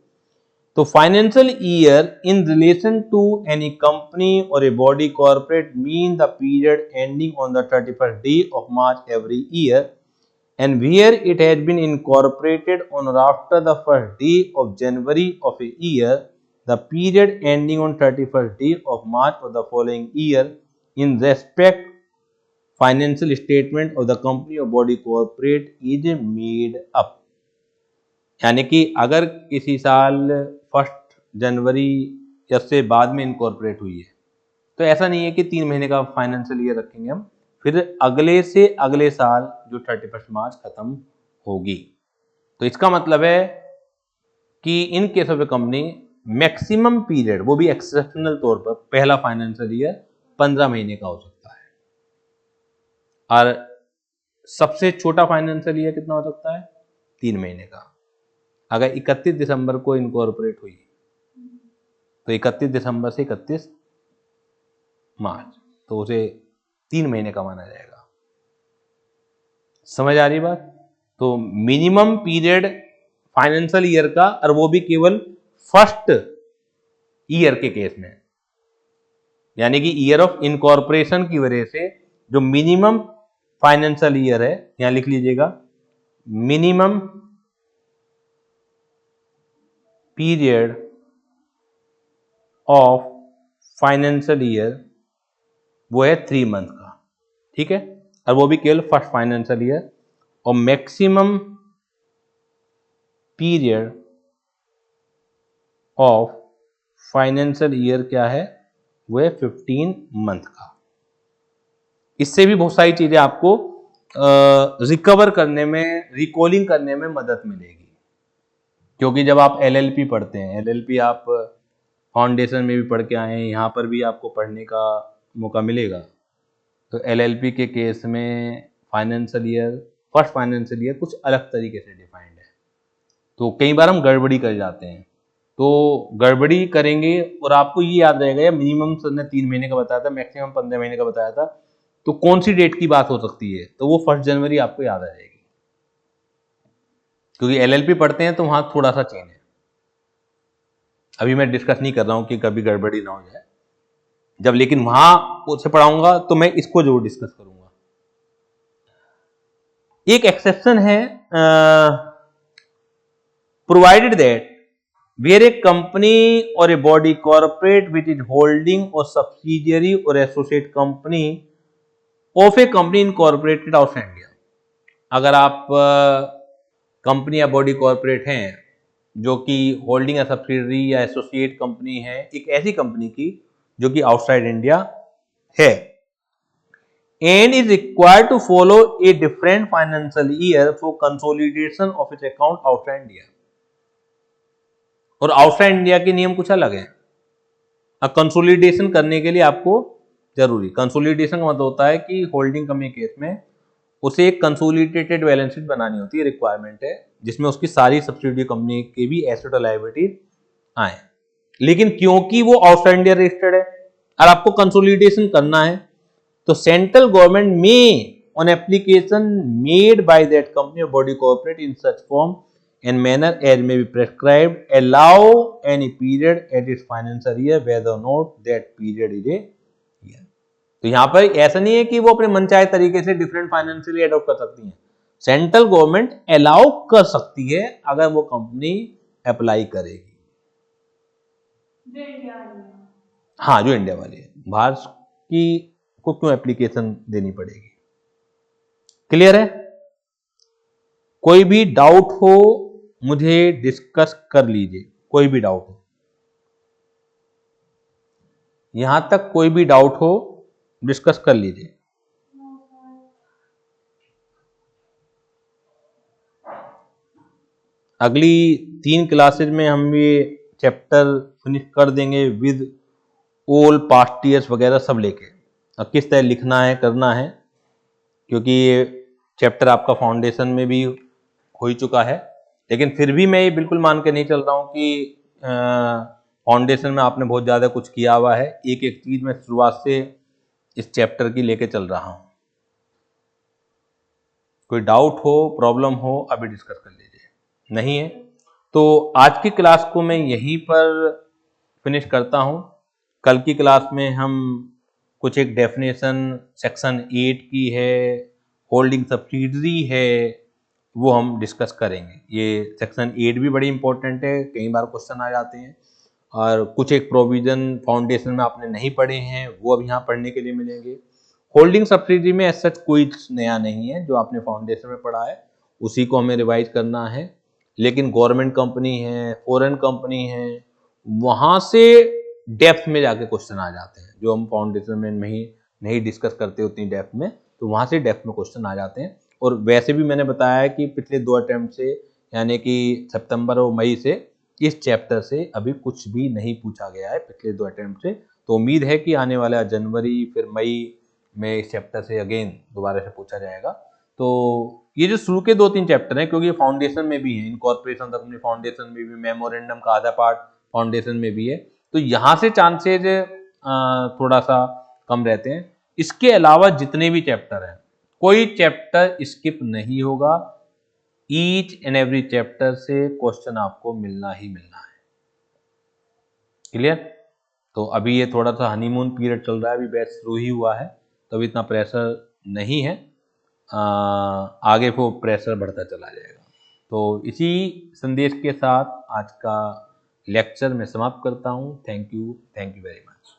तो financial year in relation to any company or a body corporate mean the period ending on the 31st day of March every year and where it has been incorporated on or after the first day of January of a year, the period ending on 31st day of March of the following year in respect financial statement of the company or body corporate is made up। यानी कि अगर किसी साल 1 जनवरी या से बाद में इनकॉर्पोरेट हुई है तो ऐसा नहीं है कि 3 महीने का फाइनेंशियल ईयर रखेंगे हम, फिर अगले से अगले साल जो 31 मार्च खत्म होगी। तो इसका मतलब है कि इन case of a company maximum period, वो भी एक्सेप्शनल तौर पर, पहला फाइनेंशियल ईयर 15 महीने का हो सकता है, और सबसे छोटा फाइनेंशियल ईयर कितना हो सकता है, 3 महीने का। अगर 31 दिसंबर को इनकॉर्पोरेट हुई तो 31 दिसंबर से 31 मार्च, तो उसे 3 महीने का माना जाएगा। समझ आ रही बात? तो मिनिमम पीरियड फाइनेंशियल ईयर का, और वो भी केवल फर्स्ट ईयर के केस में, यानी कि ईयर ऑफ इनकॉर्पोरेशन की वजह से जो मिनिमम फाइनेंशियल ईयर है, यहां लिख लीजिएगा, minimum period of financial year वो है 3 मंथ का, ठीक है, और वो भी केवल फर्स्ट फाइनेंशियल ईयर। और maximum period of financial year क्या है, वो है 15 मंथ का। इससे भी बहुत सारी चीजें आपको रिकवर करने में, रिकॉलिंग करने में मदद मिलेगी। क्योंकि जब आप एलएलपी पढ़ते हैं, एलएलपी आप फाउंडेशन में भी पढ़ के आए हैं, यहाँ पर भी आपको पढ़ने का मौका मिलेगा। तो एलएलपी के केस में financial year, first financial year कुछ अलग तरीके से डिफाइंड है, तो कई बार हम गड़बड़ी कर जाते हैं। तो गड़बड़ी करेंगे और आपको ये याद रहेगा, या मिनिमम सर ने 3 महीने का बताया था, मैक्सिमम 15 महीने का बताया था, तो कौन सी डेट की बात हो सकती है, तो वो 1 जनवरी आपको याद आ जाएगी। क्योंकि एलएलपी पढ़ते हैं तो वहां थोड़ा सा चेंज है। अभी मैं डिस्कस नहीं कर रहा हूं कि कभी गड़बड़ी ना हो जाए, जब लेकिन वहां उसे पढ़ाऊंगा तो मैं इसको जरूर डिस्कस करूंगा। एक एक्सेप्शन है, provided that where a company or a body corporate which is holding or subsidiary or associate company of a company incorporated outside India. अगर आप कंपनी या बॉडी कॉर्पोरेट हैं जो कि होल्डिंग या सब्सिडरी या एसोसिएट कंपनी है एक ऐसी कंपनी की जो कि आउटसाइड इंडिया है, and is required to follow a different financial year for consolidation of its account outside India. और आउटसाइड इंडिया के नियम कुछ अलग है। अब कंसोलिडेशन करने के लिए आपको जरूरी, कंसोलिडेशन का मतलब होता है कि होल्डिंग कंपनी केस में उसे एक कंसोलिडेटेड बैलेंस शीट बनानी होती है, रिक्वायरमेंट है, जिसमें उसकी सारी सब्सिडियरी कंपनी के भी एसेट और लायबिलिटी आए। लेकिन क्योंकि वो आउटसाइड इंडिया रजिस्टर्ड है और आपको कंसोलिडेशन करना है, तो central government may on application made by that company or body corporate in such form and manner as may be prescribed allow any period at its financial year whether or not that period is a year. तो यहां पर ऐसा नहीं है कि वो अपने मनचाहे तरीके से डिफरेंट फाइनेंशियल ईयर अडॉप्ट कर सकती है। सेंट्रल गवर्नमेंट अलाउ कर सकती है अगर वो कंपनी अप्लाई करेगी। हाँ, जो इंडिया वाली है, बाहर की को क्यों एप्लीकेशन देनी पड़ेगी। क्लियर है? कोई भी डाउट हो मुझे डिस्कस कर लीजिए, कोई भी डाउट हो, यहां तक कोई भी डाउट हो डिस्कस कर लीजिए। अगली 3 क्लासेज में हम ये चैप्टर फिनिश कर देंगे विद ऑल पास्ट ईयर्स वगैरह सब लेके। अब किस तरह लिखना है करना है, क्योंकि ये चैप्टर आपका फाउंडेशन में भी हो ही चुका है, लेकिन फिर भी मैं ये बिल्कुल मान के नहीं चल रहा हूँ कि फाउंडेशन में आपने बहुत ज़्यादा कुछ किया हुआ है। एक एक चीज़ मैं शुरुआत से इस चैप्टर की लेके चल रहा हूँ। कोई डाउट हो, प्रॉब्लम हो, अभी डिस्कस कर लीजिए। नहीं है तो आज की क्लास को मैं यहीं पर फिनिश करता हूँ। कल की क्लास में हम कुछ एक डेफिनेशन सेक्शन 8 की है, होल्डिंग सब्सिडरी है, वो हम डिस्कस करेंगे। ये सेक्शन 8 भी बड़ी इंपॉर्टेंट है, कई बार क्वेश्चन आ जाते हैं। और कुछ एक प्रोविजन फाउंडेशन में आपने नहीं पढ़े हैं, वो अब यहाँ पढ़ने के लिए मिलेंगे। होल्डिंग सब्सिडरी में ऐसा कोई नया नहीं है, जो आपने फाउंडेशन में पढ़ा है उसी को हमें रिवाइज करना है। लेकिन गवर्नमेंट कंपनी है, फॉरेन कंपनी है, वहां से डेप्थ में जाके क्वेश्चन आ जाते हैं, जो हम फाउंडेशन में नहीं डिस्कस करते उतनी डेप्थ में, तो वहां से डेप्थ में क्वेश्चन आ जाते हैं। और वैसे भी मैंने बताया है कि पिछले 2 अटेम्प्ट से, यानी कि सितंबर और मई से, इस चैप्टर से अभी कुछ भी नहीं पूछा गया है पिछले 2 अटेम्प्ट से। तो उम्मीद है कि आने वाला जनवरी फिर मई में इस चैप्टर से अगेन दोबारा से पूछा जाएगा। तो ये जो शुरू के 2-3 चैप्टर हैं, क्योंकि फाउंडेशन में भी है, इनकॉर्पोरेशन कंपनी फाउंडेशन में भी, मेमोरेंडम का आधा पार्ट फाउंडेशन में भी है, तो यहाँ से चांसेज थोड़ा सा कम रहते हैं। इसके अलावा जितने भी चैप्टर हैं, कोई चैप्टर स्किप नहीं होगा। ईच एंड एवरी चैप्टर से क्वेश्चन आपको मिलना ही मिलना है। क्लियर? तो अभी ये थोड़ा सा हनीमून पीरियड चल रहा है, अभी बैच शुरू ही हुआ है, तो इतना प्रेशर नहीं है। आगे वो प्रेशर बढ़ता चला जाएगा। तो इसी संदेश के साथ आज का लेक्चर मैं समाप्त करता हूँ। Thank you very much.